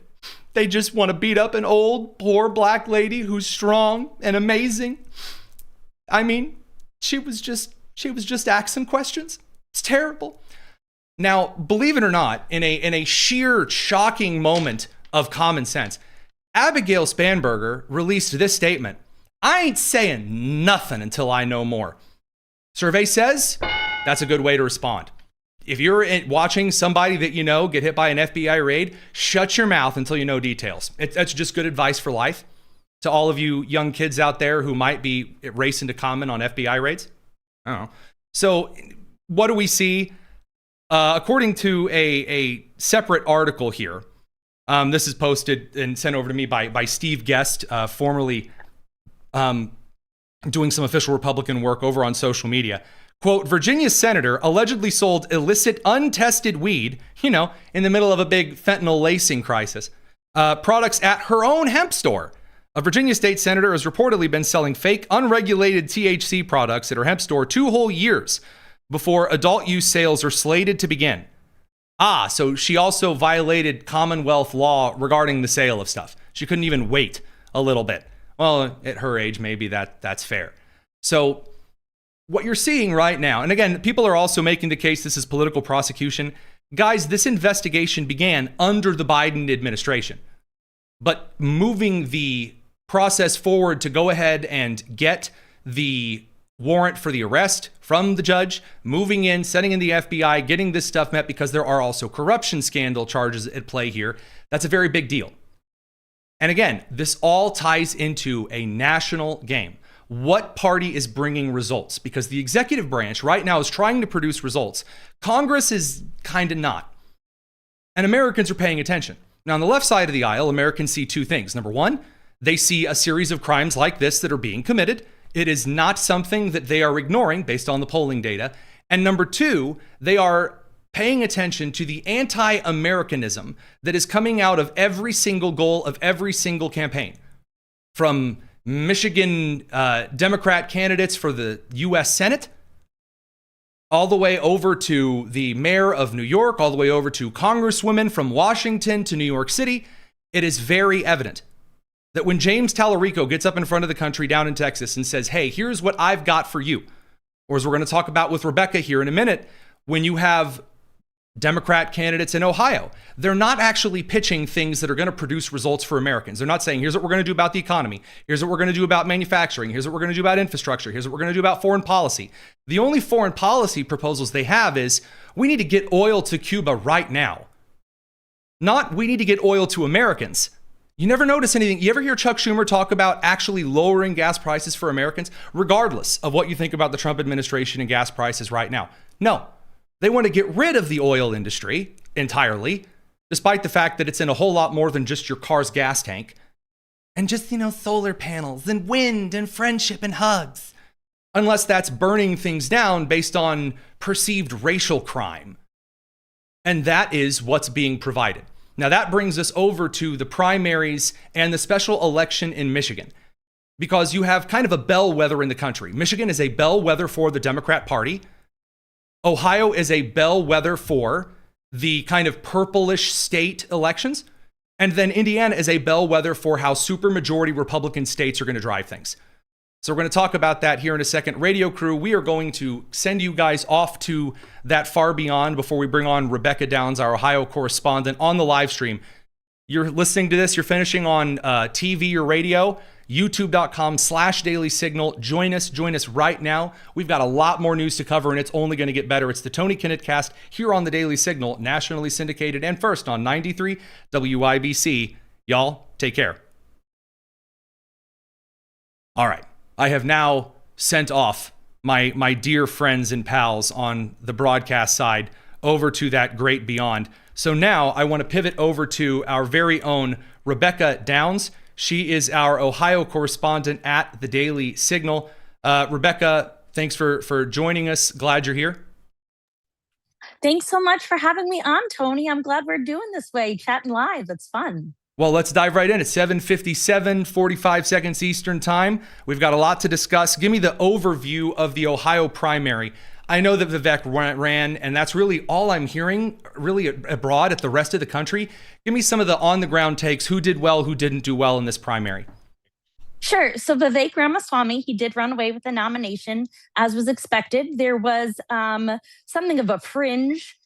They just want to beat up an old, poor black lady who's strong and amazing. I mean, she was just asking questions. It's terrible." Now, believe it or not, in a sheer shocking moment of common sense, Abigail Spanberger released this statement: "I ain't saying nothing until I know more." Survey says that's a good way to respond. If you're watching somebody that you know get hit by an FBI raid, shut your mouth until you know details. That's just good advice for life to all of you young kids out there who might be racing to comment on FBI raids. I don't know. So what do we see? According to a separate article here, this is posted and sent over to me by Steve Guest, formerly doing some official Republican work over on social media. Quote, "Virginia senator allegedly sold illicit untested weed, in the middle of a big fentanyl lacing crisis, products at her own hemp store. A Virginia state senator has reportedly been selling fake unregulated THC products at her hemp store 2 whole years before adult use sales are slated to begin." So she also violated Commonwealth law regarding the sale of stuff. She couldn't even wait a little bit. Well, at her age, maybe that's fair. So what you're seeing right now, and again, people are also making the case this is political prosecution. Guys, this investigation began under the Biden administration. But moving the process forward to go ahead and get the warrant for the arrest from the judge, moving in, sending in the FBI, getting this stuff met, because there are also corruption scandal charges at play here. That's a very big deal. And again, this all ties into a national game. What party is bringing results? Because the executive branch right now is trying to produce results. Congress is kind of not. And Americans are paying attention. Now, on the left side of the aisle, Americans see 2 things. Number 1, they see a series of crimes like this that are being committed. It is not something that they are ignoring based on the polling data. And number 2, they are paying attention to the anti-Americanism that is coming out of every single goal of every single campaign. From Michigan Democrat candidates for the U.S. Senate, all the way over to the mayor of New York, all the way over to congresswomen from Washington to New York City, it is very evident. that when James Tallarico gets up in front of the country down in Texas and says, hey, here's what I've got for you, or as we're going to talk about with Rebecca here in a minute, when you have Democrat candidates in Ohio, they're not actually pitching things that are going to produce results for Americans. They're not saying, here's what we're going to do about the economy. Here's what we're going to do about manufacturing. Here's what we're going to do about infrastructure. Here's what we're going to do about foreign policy. The only foreign policy proposals they have is, we need to get oil to Cuba right now. Not, we need to get oil to Americans. You never notice anything. You ever hear Chuck Schumer talk about actually lowering gas prices for Americans, regardless of what you think about the Trump administration and gas prices right now? No. They want to get rid of the oil industry entirely, despite the fact that it's in a whole lot more than just your car's gas tank. And just, solar panels and wind and friendship and hugs. Unless that's burning things down based on perceived racial crime. And that is what's being provided. Now that brings us over to the primaries and the special election in Michigan, because you have kind of a bellwether in the country. Michigan is a bellwether for the Democrat Party. Ohio is a bellwether for the kind of purplish state elections. And then Indiana is a bellwether for how supermajority Republican states are going to drive things. So we're going to talk about that here in a second. Radio crew, we are going to send you guys off to that far beyond before we bring on Rebecca Downs, our Ohio correspondent, on the live stream. You're listening to this, you're finishing on TV or radio, youtube.com/Daily Signal. Join us right now. We've got a lot more news to cover, and it's only going to get better. It's the Tony Kinnett Cast here on the Daily Signal, nationally syndicated and first on 93 WIBC. Y'all, take care. All right. I have now sent off my dear friends and pals on the broadcast side over to that great beyond. So now I want to pivot over to our very own Rebecca Downs. She is our Ohio correspondent at the Daily Signal. Rebecca, thanks for joining us. Glad you're here. Thanks so much for having me on, Tony. I'm glad we're doing this way, chatting live. It's fun. Well, let's dive right in. It's 7:57, 45 seconds Eastern time. We've got a lot to discuss. Give me the overview of the Ohio primary. I know that Vivek ran, and that's really all I'm hearing, really abroad at the rest of the country. Give me some of the on-the-ground takes. Who did well, who didn't do well in this primary? Sure. So Vivek Ramaswamy, he did run away with the nomination, as was expected. There was something of a fringe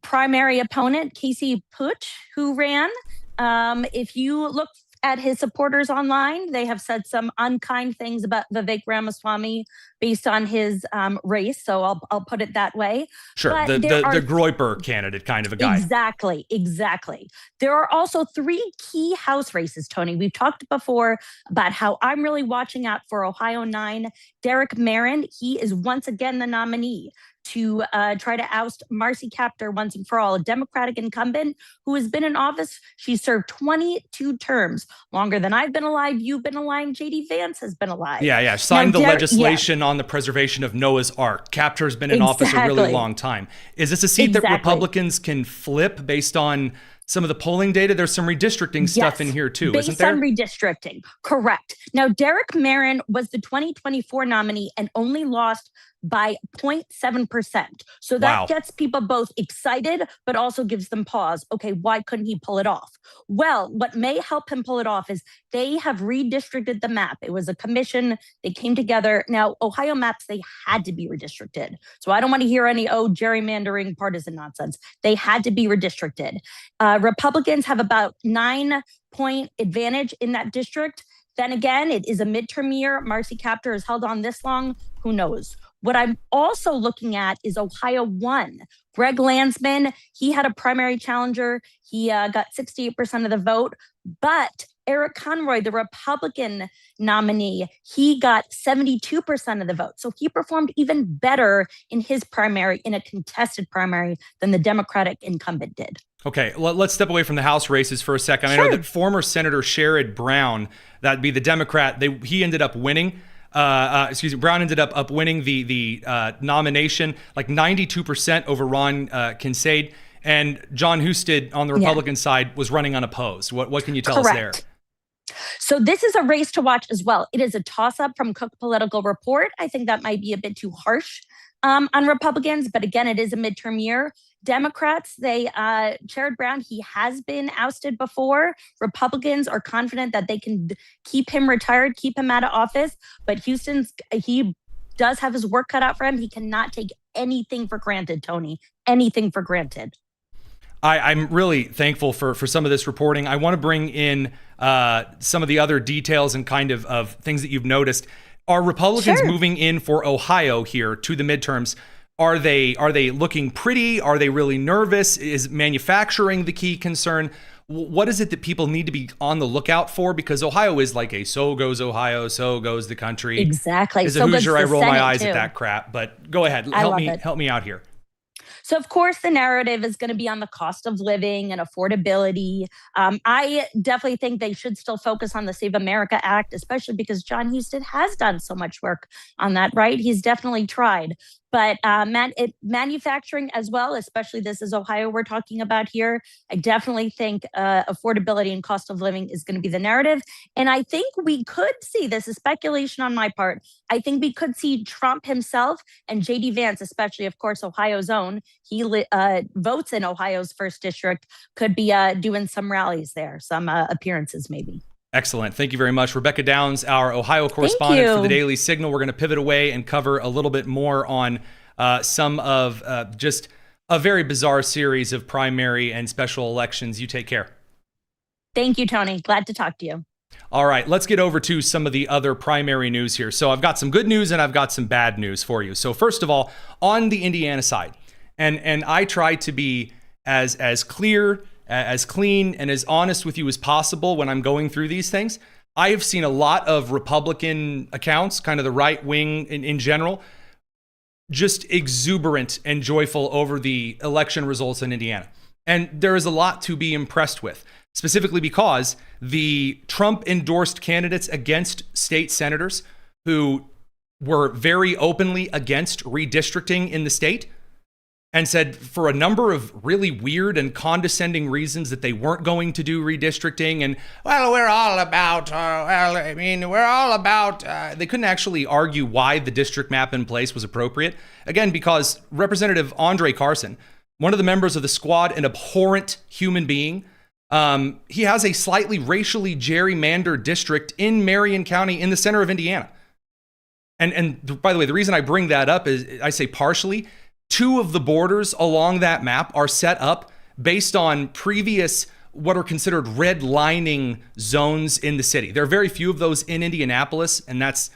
primary opponent, Casey Putsch, who ran. If you look at his supporters online, they have said some unkind things about Vivek Ramaswamy based on his race. So I'll put it that way. Sure, but the Groyper candidate kind of a guy. Exactly. There are also three key House races, Tony. We've talked before about how I'm really watching out for Ohio 9. Derek Marin, he is once again the nominee to try to oust Marcy Kaptur once and for all, a Democratic incumbent who has been in office. She served 22 terms, longer than I've been alive, you've been alive, J.D. Vance has been alive. Yeah. Signed the legislation on the preservation of Noah's Ark. Kaptur's been in office a really long time. Is this a seat that Republicans can flip based on some of the polling data? There's some redistricting stuff in here too, isn't there? Based on redistricting, correct. Now, Derek Marin was the 2024 nominee and only lost by 0.7%. So that gets people both excited, but also gives them pause. Okay, why couldn't he pull it off? Well, what may help him pull it off is they have redistricted the map. It was a commission. They came together. Now, Ohio maps, they had to be redistricted. So I don't want to hear any, gerrymandering partisan nonsense. They had to be redistricted. Republicans have about 9-point advantage in that district. Then again, it is a midterm year. Marcy Kaptur has held on this long. Who knows? What I'm also looking at is Ohio 1. Greg Landsman, he had a primary challenger. He got 68% of the vote. But Eric Conroy, the Republican nominee, he got 72% of the vote. So he performed even better in his primary, in a contested primary, than the Democratic incumbent did. Okay, let's step away from the House races for a second. Sure. I know that former Senator Sherrod Brown, that'd be the Democrat, he ended up winning. Brown ended up winning the nomination, like 92% over Ron Kincaid, and John Husted on the Republican side was running unopposed. What can you tell us there? So this is a race to watch as well. It is a toss-up from Cook Political Report. I think that might be a bit too harsh on Republicans, but again, it is a midterm year. Democrats, Sherrod Brown, he has been ousted before. Republicans are confident that they can keep him retired, keep him out of office. But he does have his work cut out for him. He cannot take anything for granted, Tony. Anything for granted. I'm really thankful for some of this reporting. I want to bring in some of the other details and kind of things that you've noticed. Are Republicans moving in for Ohio here to the midterms? Are they looking pretty? Are they really nervous? Is manufacturing the key concern? What is it that people need to be on the lookout for? Because Ohio is like a so goes Ohio, so goes the country. Exactly. As a Hoosier, I roll my eyes at that crap. But go ahead, help me out here. So, of course, the narrative is going to be on the cost of living and affordability. I definitely think they should still focus on the Save America Act, especially because John Huston has done so much work on that, right? He's definitely tried. But manufacturing as well, especially this is Ohio we're talking about here, I definitely think affordability and cost of living is going to be the narrative. And I think we could see, this is speculation on my part, I think we could see Trump himself and J.D. Vance, especially, of course, Ohio's own, he votes in Ohio's 1st district, could be doing some rallies there, some appearances maybe. Excellent. Thank you very much. Rebecca Downs, our Ohio correspondent for the Daily Signal. We're going to pivot away and cover a little bit more on some of just a very bizarre series of primary and special elections. You take care. Thank you, Tony. Glad to talk to you. All right, let's get over to some of the other primary news here. So I've got some good news and I've got some bad news for you. So first of all, on the Indiana side, and I try to be as clear, as clean, and as honest with you as possible when I'm going through these things. I have seen a lot of Republican accounts, kind of the right wing in general, just exuberant and joyful over the election results in Indiana. And there is a lot to be impressed with, specifically because the Trump-endorsed candidates against state senators who were very openly against redistricting in the state and said for a number of really weird and condescending reasons that they weren't going to do redistricting. And, we're all about, they couldn't actually argue why the district map in place was appropriate. Again, because Representative Andre Carson, one of the members of the squad, an abhorrent human being, he has a slightly racially gerrymandered district in Marion County in the center of Indiana. And by the way, the reason I bring that up is I say partially, 2 of the borders along that map are set up based on previous, what are considered redlining zones in the city. There are very few of those in Indianapolis, and that's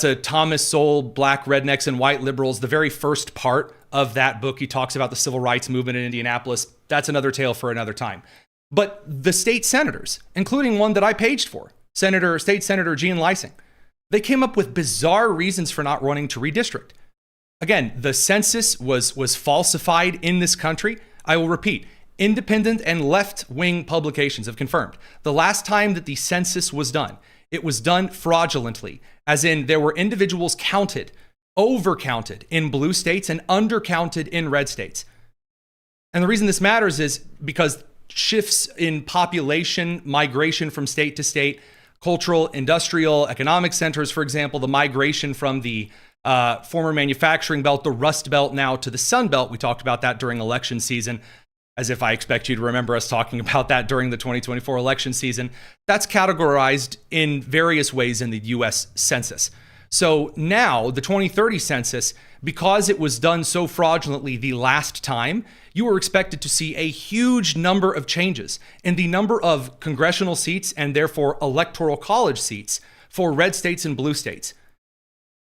a Thomas Sowell, Black Rednecks and White Liberals, the very first part of that book. He talks about the civil rights movement in Indianapolis. That's another tale for another time. But the state senators, including one that I paged for, State Senator Jean Lysing, they came up with bizarre reasons for not wanting to redistrict. Again, the census was falsified in this country. I will repeat, independent and left-wing publications have confirmed the last time that the census was done, it was done fraudulently, as in there were individuals counted, overcounted in blue states and undercounted in red states. And the reason this matters is because shifts in population, migration from state to state, cultural, industrial, economic centers, for example, the migration from the former manufacturing belt, the Rust Belt now to the Sun Belt. We talked about that during election season, as if I expect you to remember us talking about that during the 2024 election season. That's categorized in various ways in the US Census. So now the 2030 census, because it was done so fraudulently the last time, you are expected to see a huge number of changes in the number of congressional seats and therefore electoral college seats for red states and blue states.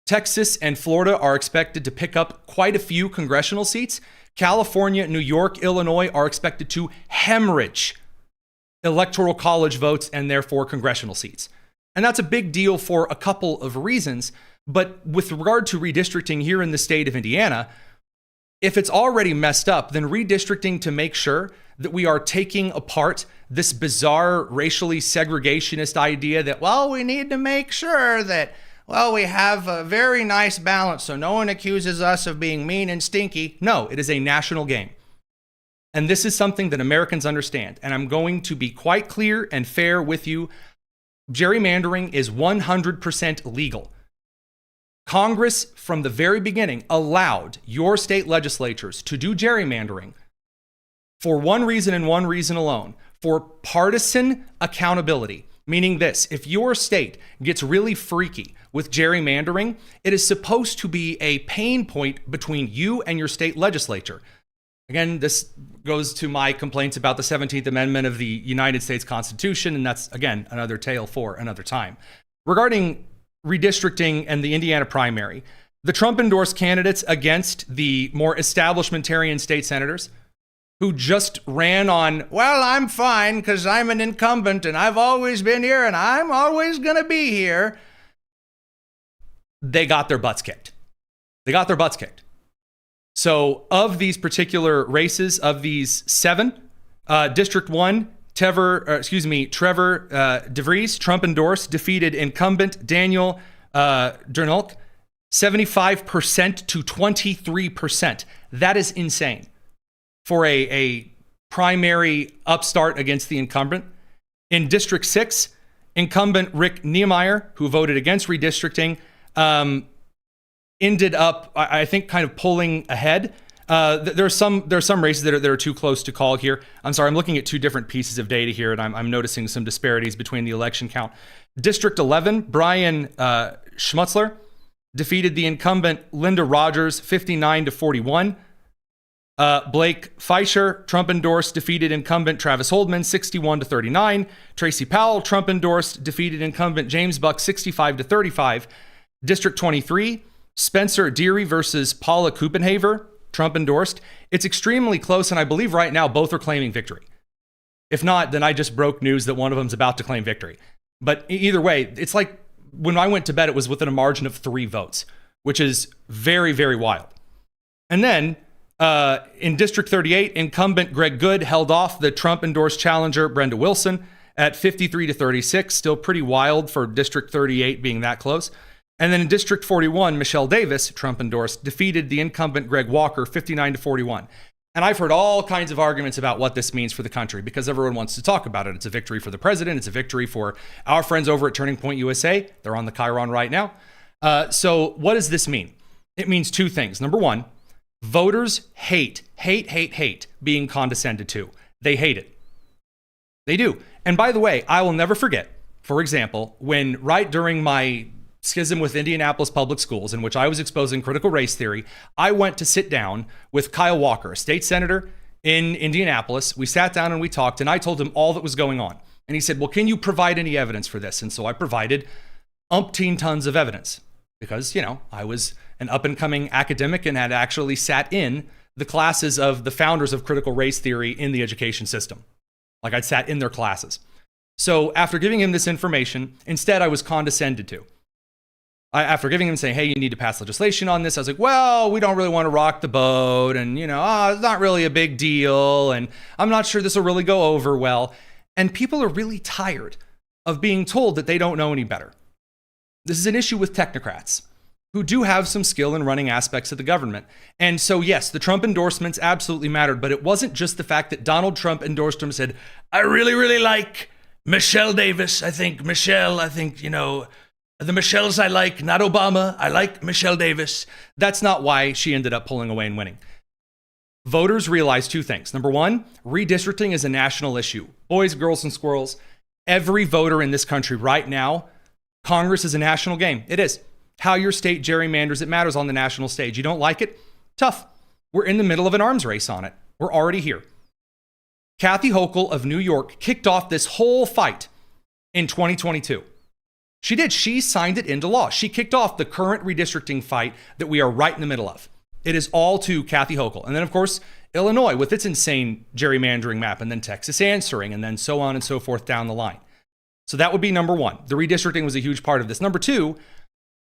Texas and Florida are expected to pick up quite a few congressional seats. California, New York, Illinois are expected to hemorrhage electoral college votes and therefore congressional seats. And that's a big deal for a couple of reasons. But with regard to redistricting here in the state of Indiana, if it's already messed up, then redistricting to make sure that we are taking apart this bizarre racially segregationist idea that, we need to make sure that we have a very nice balance so no one accuses us of being mean and stinky. No, it is a national game. And this is something that Americans understand. And I'm going to be quite clear and fair with you. Gerrymandering is 100% legal. Congress, from the very beginning, allowed your state legislatures to do gerrymandering for one reason and one reason alone, for partisan accountability. Meaning this, if your state gets really freaky with gerrymandering, it is supposed to be a pain point between you and your state legislature. Again, this goes to my complaints about the 17th Amendment of the United States Constitution, and that's, again, another tale for another time. Regarding redistricting and the Indiana primary, the Trump-endorsed candidates against the more establishmentarian state senators who just ran on, well, I'm fine because I'm an incumbent and I've always been here and I'm always going to be here, they got their butts kicked. They got their butts kicked. So of these particular races, of these 7, District 1, Trevor DeVries, Trump endorsed, defeated incumbent Daniel Dernulk, 75% to 23%. That is insane for a primary upstart against the incumbent. In District 6, incumbent Rick Niemeyer, who voted against redistricting, ended up, I think, kind of pulling ahead. There are some races that are too close to call here. I'm sorry, I'm looking at 2 different pieces of data here, and I'm noticing some disparities between the election count. District 11, Brian Schmutzler defeated the incumbent Linda Rogers, 59 to 41. Blake Fischer, Trump endorsed, defeated incumbent Travis Holdman, 61 to 39. Tracy Powell, Trump endorsed, defeated incumbent James Buck, 65 to 35. District 23, Spencer Deary versus Paula Kupenhaver, Trump endorsed. It's extremely close, and I believe right now both are claiming victory. If not, then I just broke news that one of them is about to claim victory. But either way, it's like when I went to bed, it was within a margin of 3 votes, which is very, very wild. And then in District 38, incumbent Greg Good held off the Trump-endorsed challenger Brenda Wilson at 53 to 36, still pretty wild for District 38 being that close. And then in District 41, Michelle Davis, Trump-endorsed, defeated the incumbent Greg Walker, 59 to 41. And I've heard all kinds of arguments about what this means for the country because everyone wants to talk about it. It's a victory for the president. It's a victory for our friends over at Turning Point USA. They're on the Chiron right now. So what does this mean? It means 2 things. Number 1, voters hate being condescended to. They hate it. They do. And by the way, I will never forget, for example, when right during my schism with Indianapolis Public Schools, in which I was exposing critical race theory, I went to sit down with Kyle Walker, a state senator in Indianapolis. We sat down and we talked, and I told him all that was going on. And he said, well, can you provide any evidence for this? And so I provided umpteen tons of evidence because, I was an up-and-coming academic and had actually sat in the classes of the founders of critical race theory in the education system. Like I'd sat in their classes. So after giving him this information, instead I was condescended to. After giving him saying, hey, you need to pass legislation on this, I was like, well, we don't really want to rock the boat. And, it's not really a big deal. And I'm not sure this will really go over well. And people are really tired of being told that they don't know any better. This is an issue with technocrats who do have some skill in running aspects of the government. And so, yes, the Trump endorsements absolutely mattered. But it wasn't just the fact that Donald Trump endorsed him and said, I really, really like Michelle Davis. The Michelles I like, not Obama. I like Michelle Davis. That's not why she ended up pulling away and winning. Voters realized 2 things. Number 1, redistricting is a national issue. Boys, girls, and squirrels. Every voter in this country right now, Congress is a national game. It is. How your state gerrymanders, it matters on the national stage. You don't like it? Tough. We're in the middle of an arms race on it. We're already here. Kathy Hochul of New York kicked off this whole fight in 2022. She did. She signed it into law. She kicked off the current redistricting fight that we are right in the middle of. It is all to Kathy Hochul. And then, of course, Illinois with its insane gerrymandering map, and then Texas answering, and then so on and so forth down the line. So that would be number 1. The redistricting was a huge part of this. Number 2,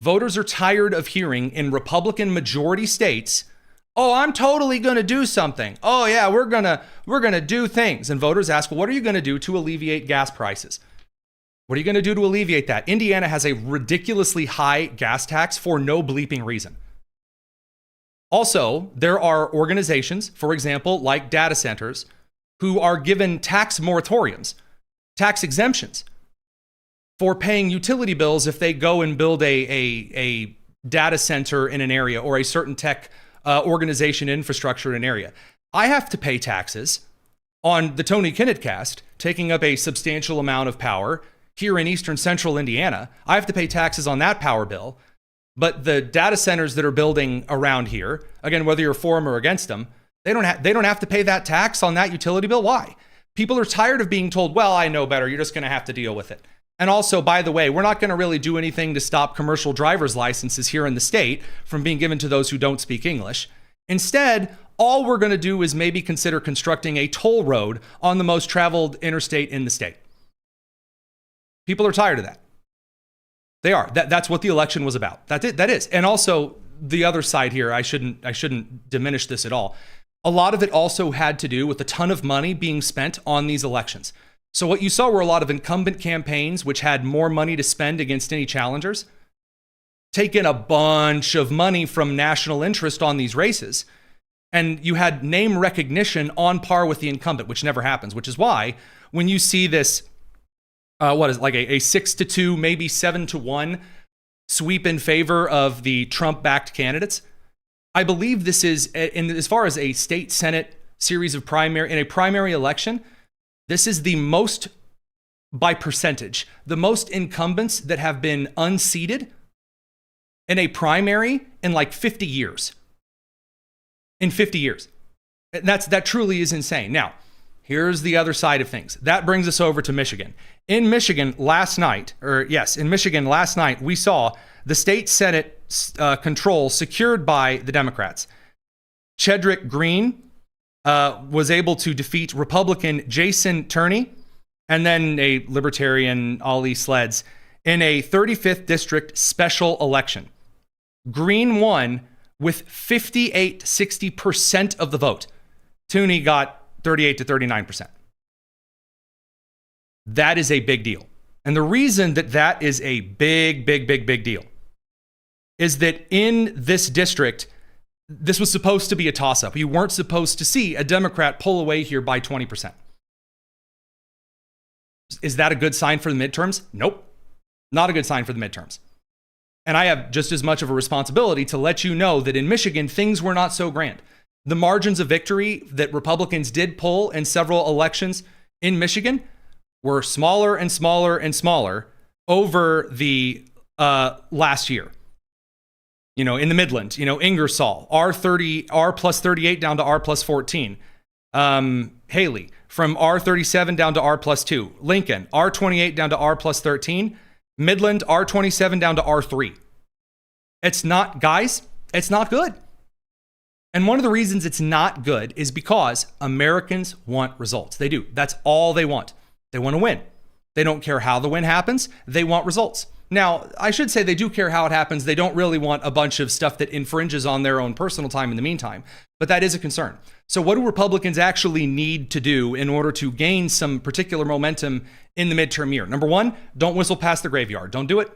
voters are tired of hearing in Republican majority states, oh, I'm totally going to do something. Oh, yeah, we're going to do things. And voters ask, well, what are you going to do to alleviate gas prices? What are you going to do to alleviate that? Indiana has a ridiculously high gas tax for no bleeping reason. Also, there are organizations, for example, like data centers, who are given tax moratoriums, tax exemptions for paying utility bills if they go and build a data center in an area or a certain tech organization infrastructure in an area. I have to pay taxes on the Tony Kinnett cast, taking up a substantial amount of power here in eastern central Indiana. I have to pay taxes on that power bill. But the data centers that are building around here, again, whether you're for them or against them, they don't have to pay that tax on that utility bill. Why? People are tired of being told, well, I know better. You're just going to have to deal with it. And also, by the way, we're not going to really do anything to stop commercial driver's licenses here in the state from being given to those who don't speak English. Instead, all we're going to do is maybe consider constructing a toll road on the most traveled interstate in the state. People are tired of that. They are. That's what the election was about. That is. And also the other side here, I shouldn't diminish this at all. A lot of it also had to do with a ton of money being spent on these elections. So what you saw were a lot of incumbent campaigns, which had more money to spend against any challengers, taking a bunch of money from national interest on these races. And you had name recognition on par with the incumbent, which never happens, which is why when you see this a 6-2, maybe 7-1 sweep in favor of the Trump-backed candidates. I believe this is, as far as a state Senate series of in a primary election, this is the most, by percentage, the most incumbents that have been unseated in a primary in like 50 years. In 50 years. That truly is insane. Now, here's the other side of things. That brings us over to Michigan. In Michigan last night, we saw the state Senate control secured by the Democrats. Chedrick Green was able to defeat Republican Jason Turney and then a Libertarian Ollie Sleds in a 35th district special election. Green won with 58-60% of the vote. Turney got 38 to 39%. That is a big deal. And the reason that is a big deal is that in this district, this was supposed to be a toss-up. You weren't supposed to see a Democrat pull away here by 20%. Is that a good sign for the midterms? Nope. Not a good sign for the midterms. And I have just as much of a responsibility to let you know that in Michigan, things were not so grand. The margins of victory that Republicans did pull in several elections in Michigan were smaller and smaller and smaller over the last year. You know, in the Midland, Ingersoll, R plus 38 down to R plus 14. Haley, from R37 down to R plus 2. Lincoln, R28 down to R plus 13. Midland, R27 down to R3. It's not good. And one of the reasons it's not good is because Americans want results. They do. That's all they want. They want to win. They don't care how the win happens. They want results. Now, I should say they do care how it happens. They don't really want a bunch of stuff that infringes on their own personal time in the meantime. But that is a concern. So what do Republicans actually need to do in order to gain some particular momentum in the midterm year? Number one, don't whistle past the graveyard. Don't do it.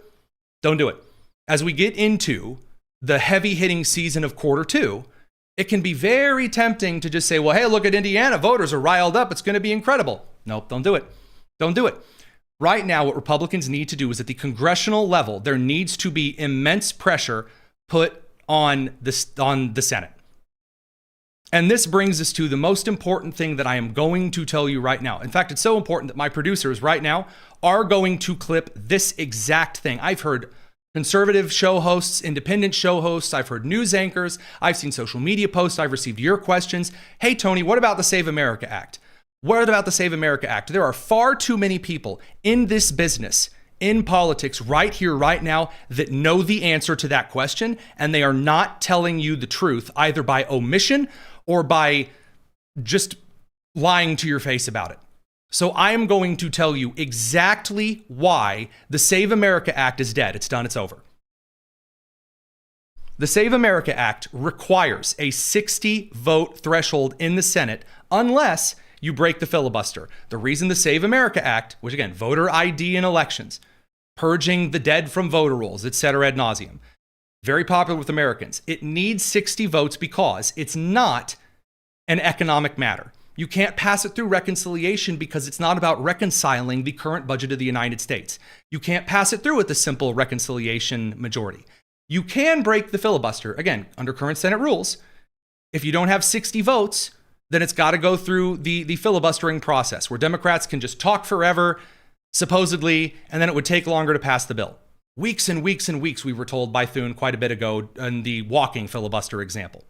Don't do it. As we get into the heavy hitting season of quarter two, it can be very tempting to just say, well, hey, look at Indiana. Voters are riled up. It's going to be incredible. Nope, don't do it. Don't do it. Right now, what Republicans need to do is at the congressional level, there needs to be immense pressure put on the Senate. And this brings us to the most important thing that I am going to tell you right now. In fact, it's so important that my producers right now are going to clip this exact thing. I've heard conservative show hosts, independent show hosts. I've heard news anchors. I've seen social media posts. I've received your questions. Hey, Tony, what about the Save America Act? What about the Save America Act? There are far too many people in this business, in politics, right here, right now, that know the answer to that question, and they are not telling you the truth, either by omission or by just lying to your face about it. So I am going to tell you exactly why the Save America Act is dead. It's done. It's over. The Save America Act requires a 60-vote threshold in the Senate unless you break the filibuster. The reason the Save America Act, which again, voter ID in elections, purging the dead from voter rolls, etc. ad nauseum, very popular with Americans. It needs 60 votes because it's not an economic matter. You can't pass it through reconciliation because it's not about reconciling the current budget of the United States. You can't pass it through with a simple reconciliation majority. You can break the filibuster, again, under current Senate rules. If you don't have 60 votes, then it's got to go through the filibustering process where Democrats can just talk forever, supposedly, and then it would take longer to pass the bill. Weeks and weeks and weeks, we were told by Thune quite a bit ago in the walking filibuster example.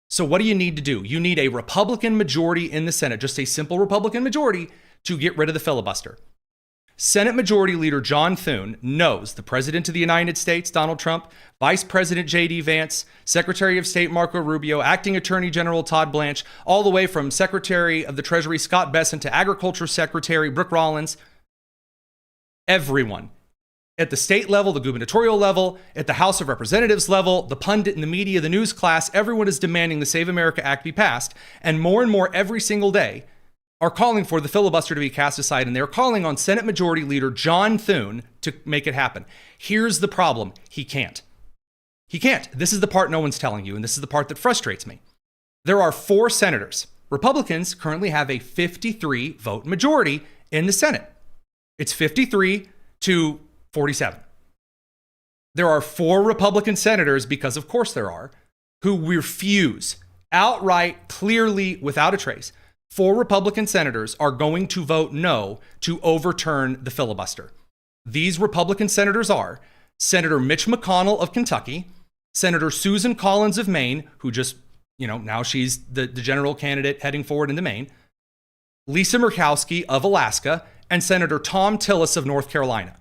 So what do you need to do? You need a Republican majority in the Senate, just a simple Republican majority, to get rid of the filibuster. Senate Majority Leader John Thune knows the President of the United States, Donald Trump, Vice President J.D. Vance, Secretary of State Marco Rubio, Acting Attorney General Todd Blanche, all the way from Secretary of the Treasury Scott Bessent to Agriculture Secretary Brooke Rollins. Everyone at the state level, the gubernatorial level, at the House of Representatives level, the pundit in the media, the news class, everyone is demanding the Save America Act be passed. And more every single day are calling for the filibuster to be cast aside, and they're calling on Senate Majority Leader John Thune to make it happen. Here's the problem. He can't. He can't. This is the part no one's telling you, and this is the part that frustrates me. There are 4 senators. Republicans currently have a 53-vote majority in the Senate. It's 53 to 47. There are 4 Republican senators, because of course there are, who refuse outright, clearly, without a trace. 4 Republican senators are going to vote no to overturn the filibuster. These Republican senators are Senator Mitch McConnell of Kentucky, Senator Susan Collins of Maine, who just, now she's the general candidate heading forward into Maine, Lisa Murkowski of Alaska, and Senator Tom Tillis of North Carolina.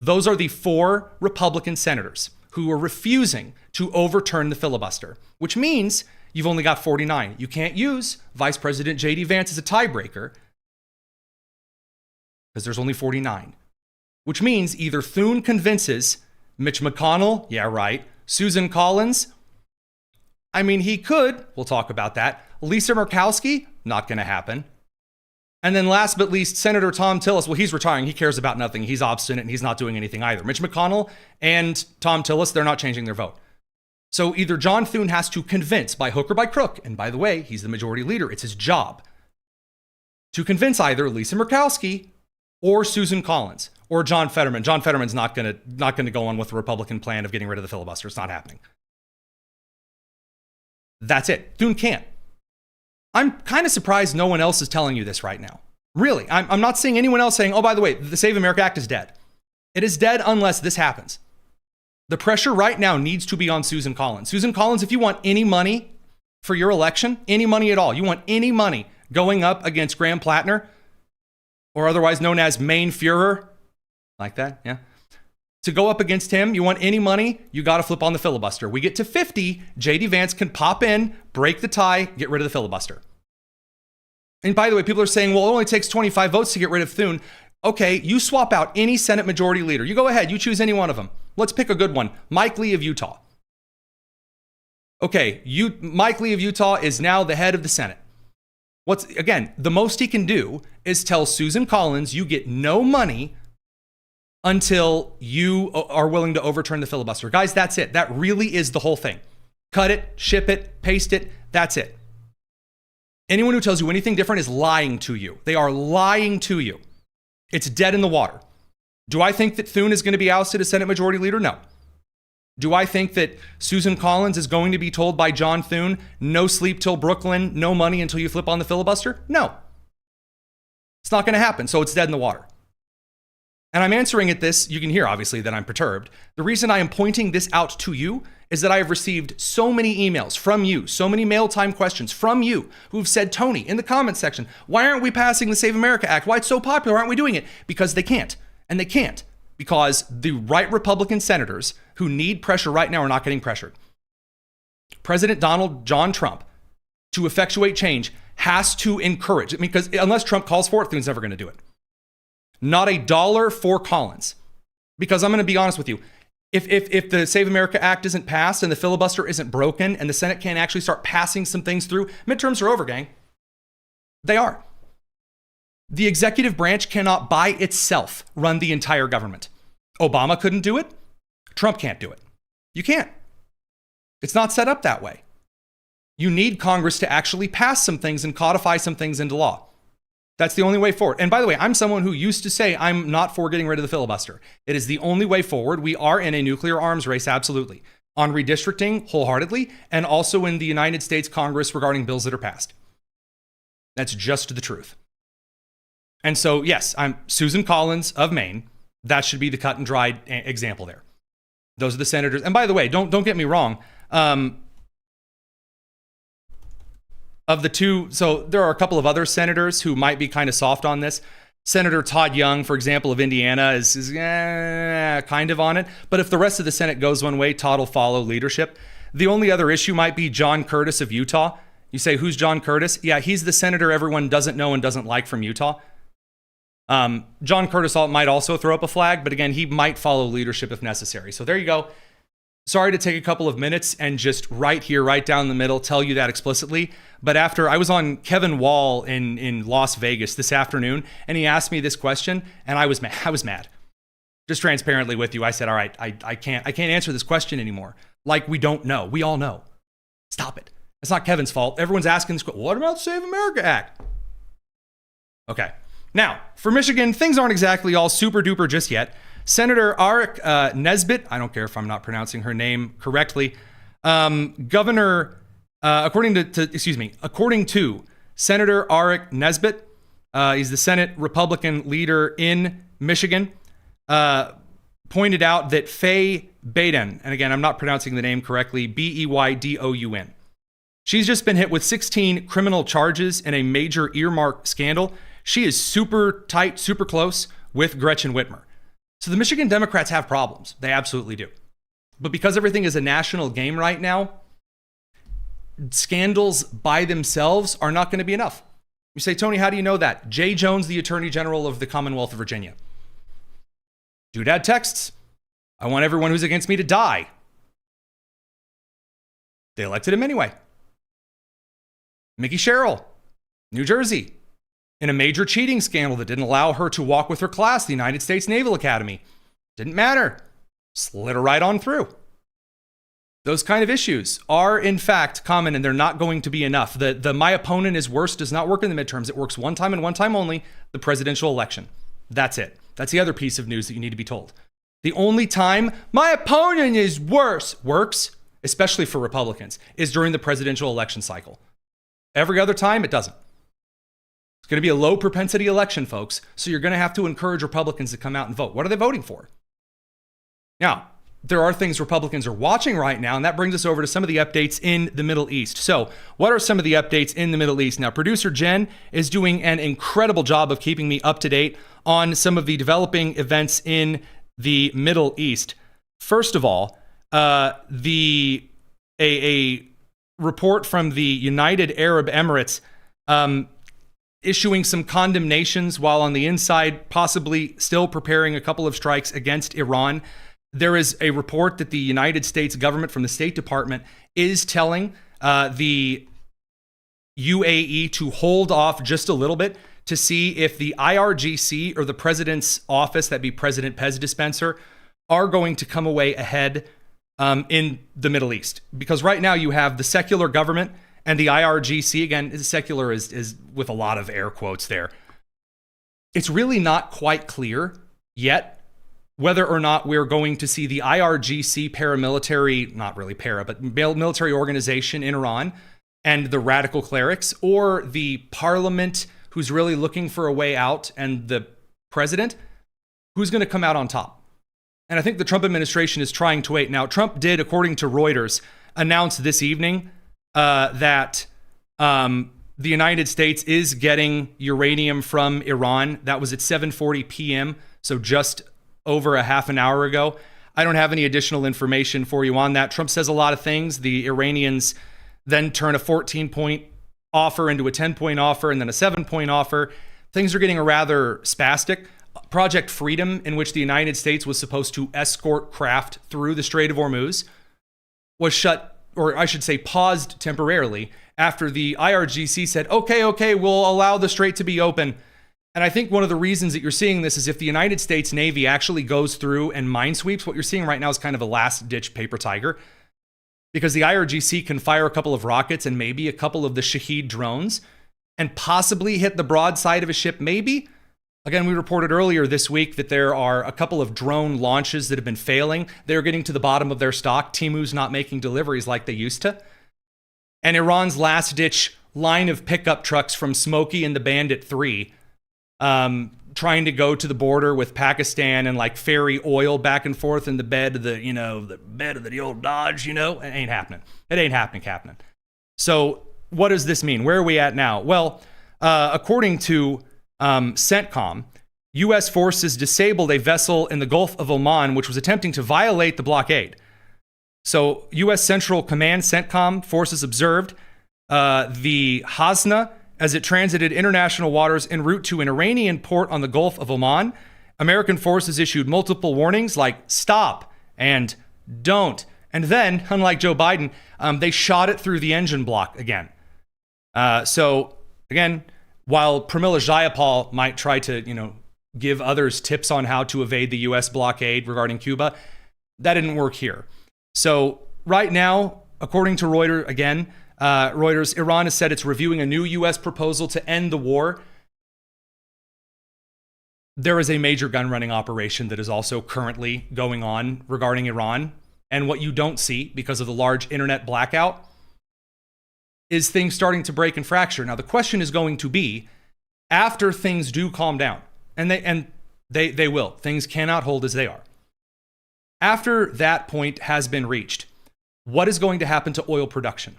Those are the 4 Republican senators who are refusing to overturn the filibuster, which means you've only got 49. You can't use Vice President J.D. Vance as a tiebreaker because there's only 49, which means either Thune convinces Mitch McConnell, yeah, right, Susan Collins, he could, we'll talk about that, Lisa Murkowski, not going to happen. And then last but least, Senator Tom Tillis, well, he's retiring. He cares about nothing. He's obstinate and he's not doing anything either. Mitch McConnell and Tom Tillis, they're not changing their vote. So either John Thune has to convince by hook or by crook, and by the way, he's the majority leader. It's his job to convince either Lisa Murkowski or Susan Collins or John Fetterman. John Fetterman's not going to go on with the Republican plan of getting rid of the filibuster. It's not happening. That's it. Thune can't. I'm kind of surprised no one else is telling you this right now. Really, I'm not seeing anyone else saying, oh, by the way, the Save America Act is dead. It is dead unless this happens. The pressure right now needs to be on Susan Collins. Susan Collins, if you want any money for your election, any money at all, you want any money going up against Graham Plattner, or otherwise known as Maine Führer, like that, yeah? To go up against him, you want any money, you got to flip on the filibuster. We get to 50, J.D. Vance can pop in, break the tie, get rid of the filibuster. And by the way, people are saying, well, it only takes 25 votes to get rid of Thune. Okay, you swap out any Senate Majority Leader. You go ahead, you choose any one of them. Let's pick a good one. Mike Lee of Utah. Okay, Mike Lee of Utah is now the head of the Senate. Again, the most he can do is tell Susan Collins, you get no money until you are willing to overturn the filibuster. Guys, that's it. That really is the whole thing. Cut it, ship it, paste it. That's it. Anyone who tells you anything different is lying to you. They are lying to you. It's dead in the water. Do I think that Thune is going to be ousted as Senate Majority Leader? No. Do I think that Susan Collins is going to be told by John Thune, no sleep till Brooklyn, no money until you flip on the filibuster? No. It's not going to happen, so it's dead in the water. And I'm answering at this, you can hear obviously that I'm perturbed. The reason I am pointing this out to you is that I have received so many emails from you, so many mail time questions from you who've said, Tony, in the comments section, why aren't we passing the Save America Act? Why it's so popular? Aren't we doing it? Because they can't. And they can't because the right Republican senators who need pressure right now are not getting pressured. President Donald John Trump, to effectuate change, has to encourage it because unless Trump calls for it, Thune's never going to do it. Not a dollar for Collins. Because I'm going to be honest with you. If the Save America Act isn't passed and the filibuster isn't broken and the Senate can't actually start passing some things through, midterms are over, gang. They are. The executive branch cannot by itself run the entire government. Obama couldn't do it. Trump can't do it. You can't. It's not set up that way. You need Congress to actually pass some things and codify some things into law. That's the only way forward. And by the way, I'm someone who used to say I'm not for getting rid of the filibuster. It is the only way forward. We are in a nuclear arms race, absolutely. On redistricting, wholeheartedly, and also in the United States Congress regarding bills that are passed. That's just the truth. And so, yes, I'm Susan Collins of Maine. That should be the cut and dried example there. Those are the senators. And by the way, don't get me wrong. Of the two, so there are a couple of other senators who might be kind of soft on this. Senator Todd Young, for example, of Indiana is kind of on it. But if the rest of the Senate goes one way, Todd will follow leadership. The only other issue might be John Curtis of Utah. You say, who's John Curtis? Yeah, he's the senator everyone doesn't know and doesn't like from Utah. John Curtis might also throw up a flag, but again, he might follow leadership if necessary. So there you go. Sorry to take a couple of minutes and just right here, right down the middle, tell you that explicitly. But after I was on Kevin Wall in Las Vegas this afternoon, and he asked me this question, and I was mad. Just transparently with you, I said, all right, I can't answer this question anymore. Like we don't know. We all know. Stop it. It's not Kevin's fault. Everyone's asking this question. What about the Save America Act? Okay. Now, for Michigan, things aren't exactly all super duper just yet. Senator Arik Nesbitt, I don't care if I'm not pronouncing her name correctly, according to Senator Arik Nesbitt, he's the Senate Republican leader in Michigan, pointed out that Faye Beydoun, and again, I'm not pronouncing the name correctly, Beydoun, she's just been hit with 16 criminal charges in a major earmark scandal. She is super tight, super close with Gretchen Whitmer. So the Michigan Democrats have problems. They absolutely do. But because everything is a national game right now, scandals by themselves are not going to be enough. You say, Tony, how do you know that? Jay Jones, the Attorney General of the Commonwealth of Virginia. Doodad texts, I want everyone who's against me to die. They elected him anyway. Mickey Sherrill, New Jersey, in a major cheating scandal that didn't allow her to walk with her class, the United States Naval Academy. Didn't matter. Slid her right on through. Those kind of issues are, in fact, common, and they're not going to be enough. The my opponent is worse does not work in the midterms. It works one time and one time only, the presidential election. That's it. That's the other piece of news that you need to be told. The only time my opponent is worse works, especially for Republicans, is during the presidential election cycle. Every other time, it doesn't. It's going to be a low propensity election, folks, so you're going to have to encourage Republicans to come out and vote. What are they voting for? Now, there are things Republicans are watching right now, and that brings us over to some of the updates in the Middle East. So, what are some of the updates in the Middle East? Now, producer Jen is doing an incredible job of keeping me up to date on some of the developing events in the Middle East. First of all, a report from the United Arab Emirates issuing some condemnations while on the inside, possibly still preparing a couple of strikes against Iran. There is a report that the United States government from the State Department is telling the UAE to hold off just a little bit to see if the IRGC or the president's office, that'd be President Pez Dispenser, are going to come away ahead in the Middle East. Because right now you have the secular government and the IRGC, again, secular is with a lot of air quotes there. It's really not quite clear yet whether or not we're going to see the IRGC paramilitary, not really para, but military organization in Iran and the radical clerics, or the parliament who's really looking for a way out and the president who's going to come out on top. And I think the Trump administration is trying to wait. Now, Trump did, according to Reuters, announce this evening that the United States is getting uranium from Iran. That was at 7:40 p.m., so just over a half an hour ago. I don't have any additional information for you on that. Trump says a lot of things. The Iranians then turn a 14-point offer into a 10-point offer and then a 7-point offer. Things are getting rather spastic. Project Freedom, in which the United States was supposed to escort craft through the Strait of Hormuz, was shut, or I should say paused temporarily after the IRGC said, okay, we'll allow the strait to be open. And I think one of the reasons that you're seeing this is if the United States Navy actually goes through and minesweeps, what you're seeing right now is kind of a last-ditch paper tiger, because the IRGC can fire a couple of rockets and maybe a couple of the Shahed drones. and possibly hit the broadside of a ship, maybe. Again, we reported earlier this week that there are a couple of drone launches that have been failing. They're getting to the bottom of their stock. Timu's not making deliveries like they used to. And Iran's last-ditch line of pickup trucks from Smokey and the Bandit 3 trying to go to the border with Pakistan and like ferry oil back and forth in the bed of the old Dodge, It ain't happening. It ain't happening. So what does this mean? Where are we at now? Well, according to CENTCOM, U.S. forces disabled a vessel in the Gulf of Oman which was attempting to violate the blockade. So U.S. Central Command CENTCOM forces observed the Hasna as it transited international waters en route to an Iranian port on the Gulf of Oman. American forces issued multiple warnings like stop and don't. And then, unlike Joe Biden, they shot it through the engine block again. So again, while Pramila Jayapal might try to, give others tips on how to evade the U.S. blockade regarding Cuba, that didn't work here. So right now, according to Reuters, Iran has said it's reviewing a new U.S. proposal to end the war. There is a major gun running operation that is also currently going on regarding Iran. And what you don't see because of the large internet blackout is things starting to break and fracture. Now, the question is going to be, after things do calm down, and they will. Things cannot hold as they are. After that point has been reached, what is going to happen to oil production?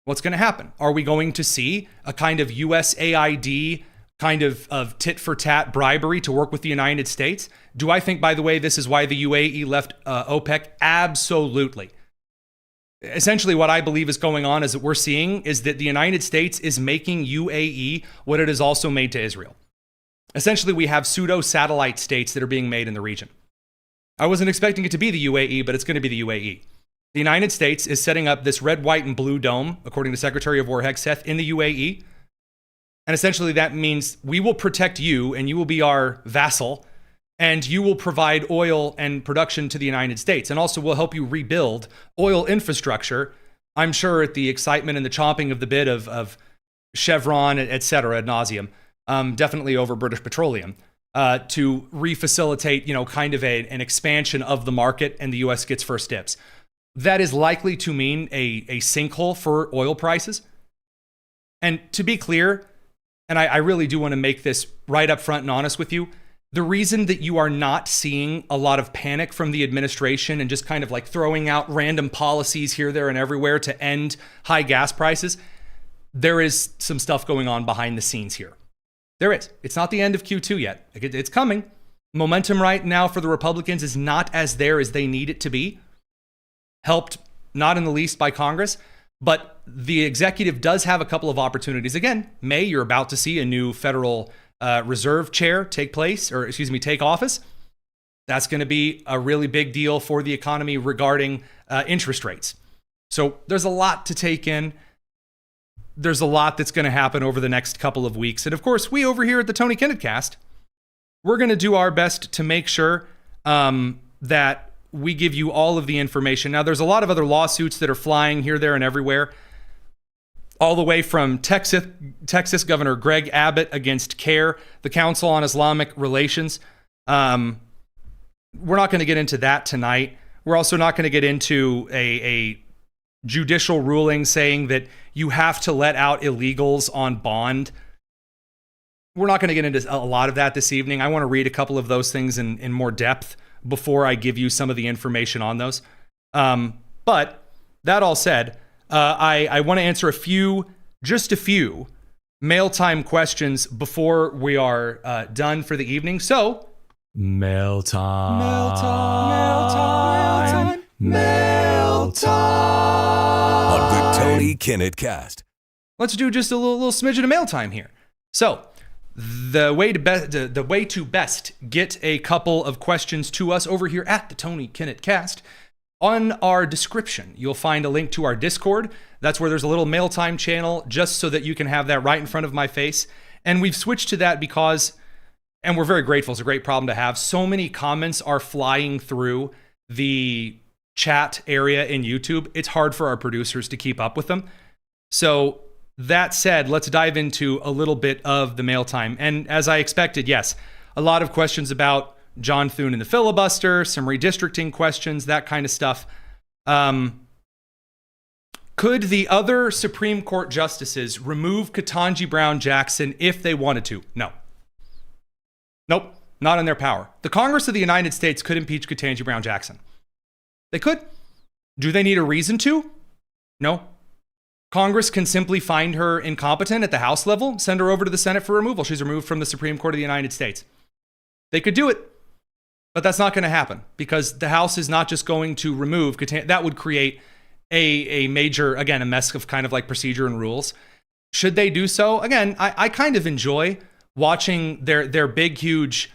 What's going to happen? Are we going to see a kind of USAID kind of tit-for-tat bribery to work with the United States? Do I think, by the way, this is why the UAE left OPEC? Absolutely. Essentially, what I believe is going on is that we're seeing is that the United States is making UAE what it has also made to Israel. Essentially, we have pseudo-satellite states that are being made in the region. I wasn't expecting it to be the UAE, but it's going to be the UAE. The United States is setting up this red, white, and blue dome, according to Secretary of War Hegseth, in the UAE. And essentially that means we will protect you and you will be our vassal and you will provide oil and production to the United States. And also we'll help you rebuild oil infrastructure. I'm sure at the excitement and the chomping of the bit of Chevron, et cetera, ad nauseum, definitely over British Petroleum, to refacilitate, kind of an expansion of the market and the U.S. gets first dibs. That is likely to mean a sinkhole for oil prices. And to be clear, and I really do want to make this right up front and honest with you, the reason that you are not seeing a lot of panic from the administration and just kind of like throwing out random policies here, there, and everywhere to end high gas prices, there is some stuff going on behind the scenes here. There is. It's not the end of Q2 yet. It's coming. Momentum right now for the Republicans is not as there as they need it to be. Helped not in the least by Congress, but the executive does have a couple of opportunities. Again, May, you're about to see a new Federal Reserve chair take office. That's going to be a really big deal for the economy regarding interest rates. So there's a lot to take in. There's a lot that's going to happen over the next couple of weeks. And of course, we over here at the Tony Kinnett Cast, we're going to do our best to make sure that we give you all of the information. Now, there's a lot of other lawsuits that are flying here, there, and everywhere. All the way from Texas Governor Greg Abbott against CARE, the Council on Islamic Relations. We're not going to get into that tonight. We're also not going to get into a judicial ruling saying that you have to let out illegals on bond. We're not going to get into a lot of that this evening. I want to read a couple of those things in more depth before I give you some of the information on those. But that all said, I want to answer just a few mail time questions before we are done for the evening. So, mail time on the Tony Kinnett Cast. Let's do just a little smidgen of mail time here. So, the way to best get a couple of questions to us over here at the Tony Kinnett Cast, on our description, you'll find a link to our Discord. That's where there's a little mail time channel just so that you can have that right in front of my face. And we've switched to that because, and we're very grateful, it's a great problem to have, so many comments are flying through the chat area in YouTube. It's hard for our producers to keep up with them. So that said, let's dive into a little bit of the mail time. And as I expected, yes, a lot of questions about John Thune and the filibuster, some redistricting questions, that kind of stuff. Could the other Supreme Court justices remove Ketanji Brown Jackson if they wanted to? No. Nope, not in their power. The Congress of the United States could impeach Ketanji Brown Jackson. They could. Do they need a reason to? No. Congress can simply find her incompetent at the House level, send her over to the Senate for removal. She's removed from the Supreme Court of the United States. They could do it, but that's not going to happen because the House is not just going to remove Ketanji. That would create a major, again, a mess of kind of like procedure and rules. Should they do so? Again, I kind of enjoy watching their big, huge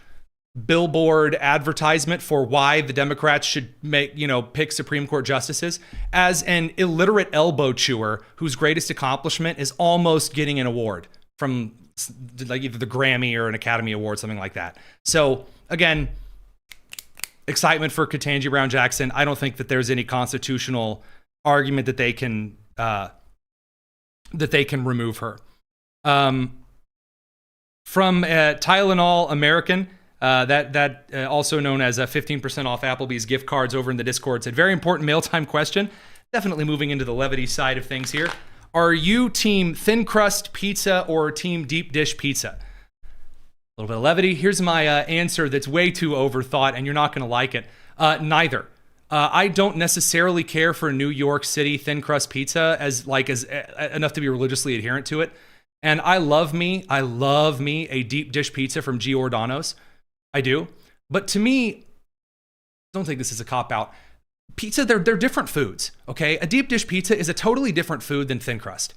billboard advertisement for why the Democrats should pick Supreme Court justices as an illiterate elbow chewer whose greatest accomplishment is almost getting an award from like either the Grammy or an Academy Award, something like that. So again, excitement for Ketanji Brown Jackson. I don't think that there's any constitutional argument that they can remove her. From Tylenol American, that also known as 15% off Applebee's gift cards over in the Discord, said, very important mail time question. Definitely moving into the levity side of things here. Are you team thin crust pizza or team deep dish pizza? A little bit of levity. Here's my answer that's way too overthought, and you're not going to like it. Neither. I don't necessarily care for New York City thin crust pizza as enough to be religiously adherent to it. And I love me a deep dish pizza from Giordano's. I do. But to me, I don't think this is a cop-out. Pizza, they're different foods, okay? A deep dish pizza is a totally different food than thin crust.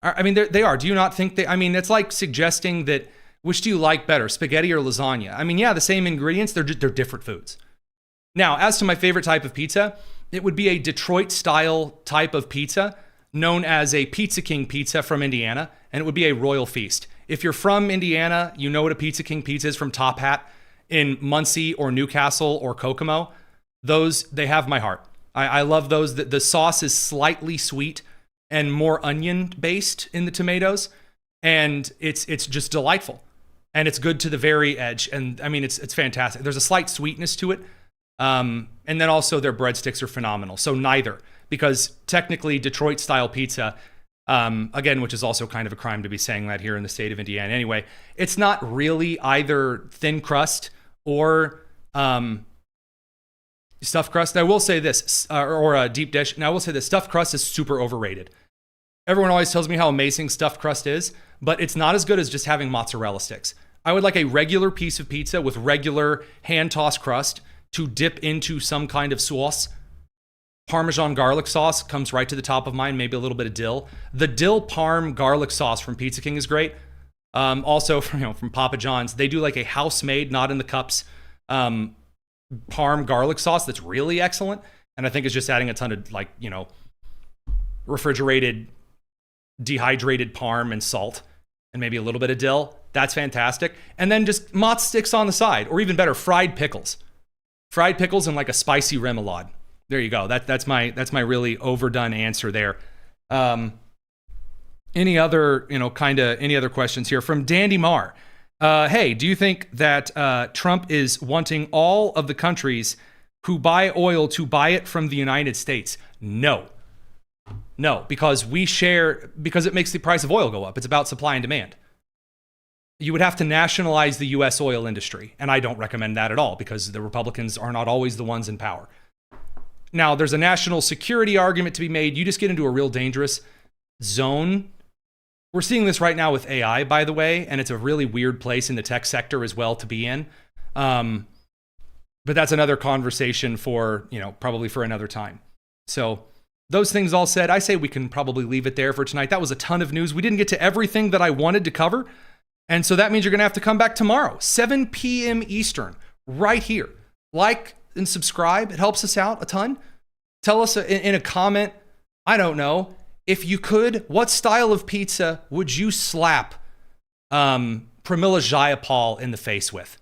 I mean, they are. Do you not think they... I mean, it's like suggesting that, which do you like better, spaghetti or lasagna? I mean, yeah, the same ingredients, they're different foods. Now, as to my favorite type of pizza, it would be a Detroit-style type of pizza known as a Pizza King pizza from Indiana, and it would be a royal feast. If you're from Indiana, you know what a Pizza King pizza is from Top Hat in Muncie or Newcastle or Kokomo. Those, they have my heart. I love those. The sauce is slightly sweet and more onion-based in the tomatoes, and it's just delightful. And it's good to the very edge, and I mean, it's fantastic. There's a slight sweetness to it, and then also their breadsticks are phenomenal. So neither, because technically Detroit-style pizza, again, which is also kind of a crime to be saying that here in the state of Indiana. Anyway, it's not really either thin crust or stuffed crust. And I will say this, or a deep dish. And I will say this, stuffed crust is super overrated. Everyone always tells me how amazing stuffed crust is, but it's not as good as just having mozzarella sticks. I would like a regular piece of pizza with regular hand-tossed crust to dip into some kind of sauce. Parmesan garlic sauce comes right to the top of mine, maybe a little bit of dill. The dill parm garlic sauce from Pizza King is great. Also from Papa John's, they do like a house-made, not in the cups, parm garlic sauce that's really excellent. And I think it's just adding a ton of refrigerated, dehydrated parm and salt and maybe a little bit of dill. That's fantastic. And then just mozz sticks on the side, or even better, fried pickles. Fried pickles and like a spicy remoulade. There you go. That's my really overdone answer there. Any other questions here from Dandy Marr? Hey, do you think that Trump is wanting all of the countries who buy oil to buy it from the United States? No, because because it makes the price of oil go up. It's about supply and demand. You would have to nationalize the U.S. oil industry, and I don't recommend that at all because the Republicans are not always the ones in power. Now, there's a national security argument to be made. You just get into a real dangerous zone. We're seeing this right now with AI, by the way, and it's a really weird place in the tech sector as well to be in. But that's another conversation for, probably for another time. So those things all said, I say we can probably leave it there for tonight. That was a ton of news. We didn't get to everything that I wanted to cover. And so that means you're going to have to come back tomorrow, 7 p.m. Eastern, right here. Like and subscribe. It helps us out a ton. Tell us in a comment, I don't know, if you could, what style of pizza would you slap Pramila Jayapal in the face with?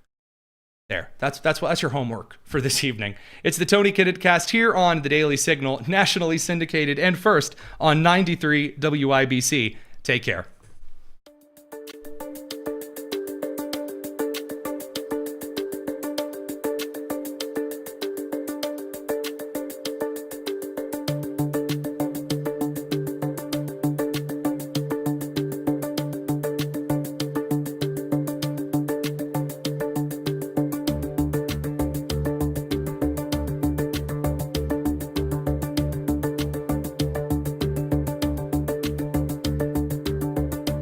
There. That's your homework for this evening. It's the Tony Kinnett Cast here on the Daily Signal, nationally syndicated and first on 93 WIBC. Take care.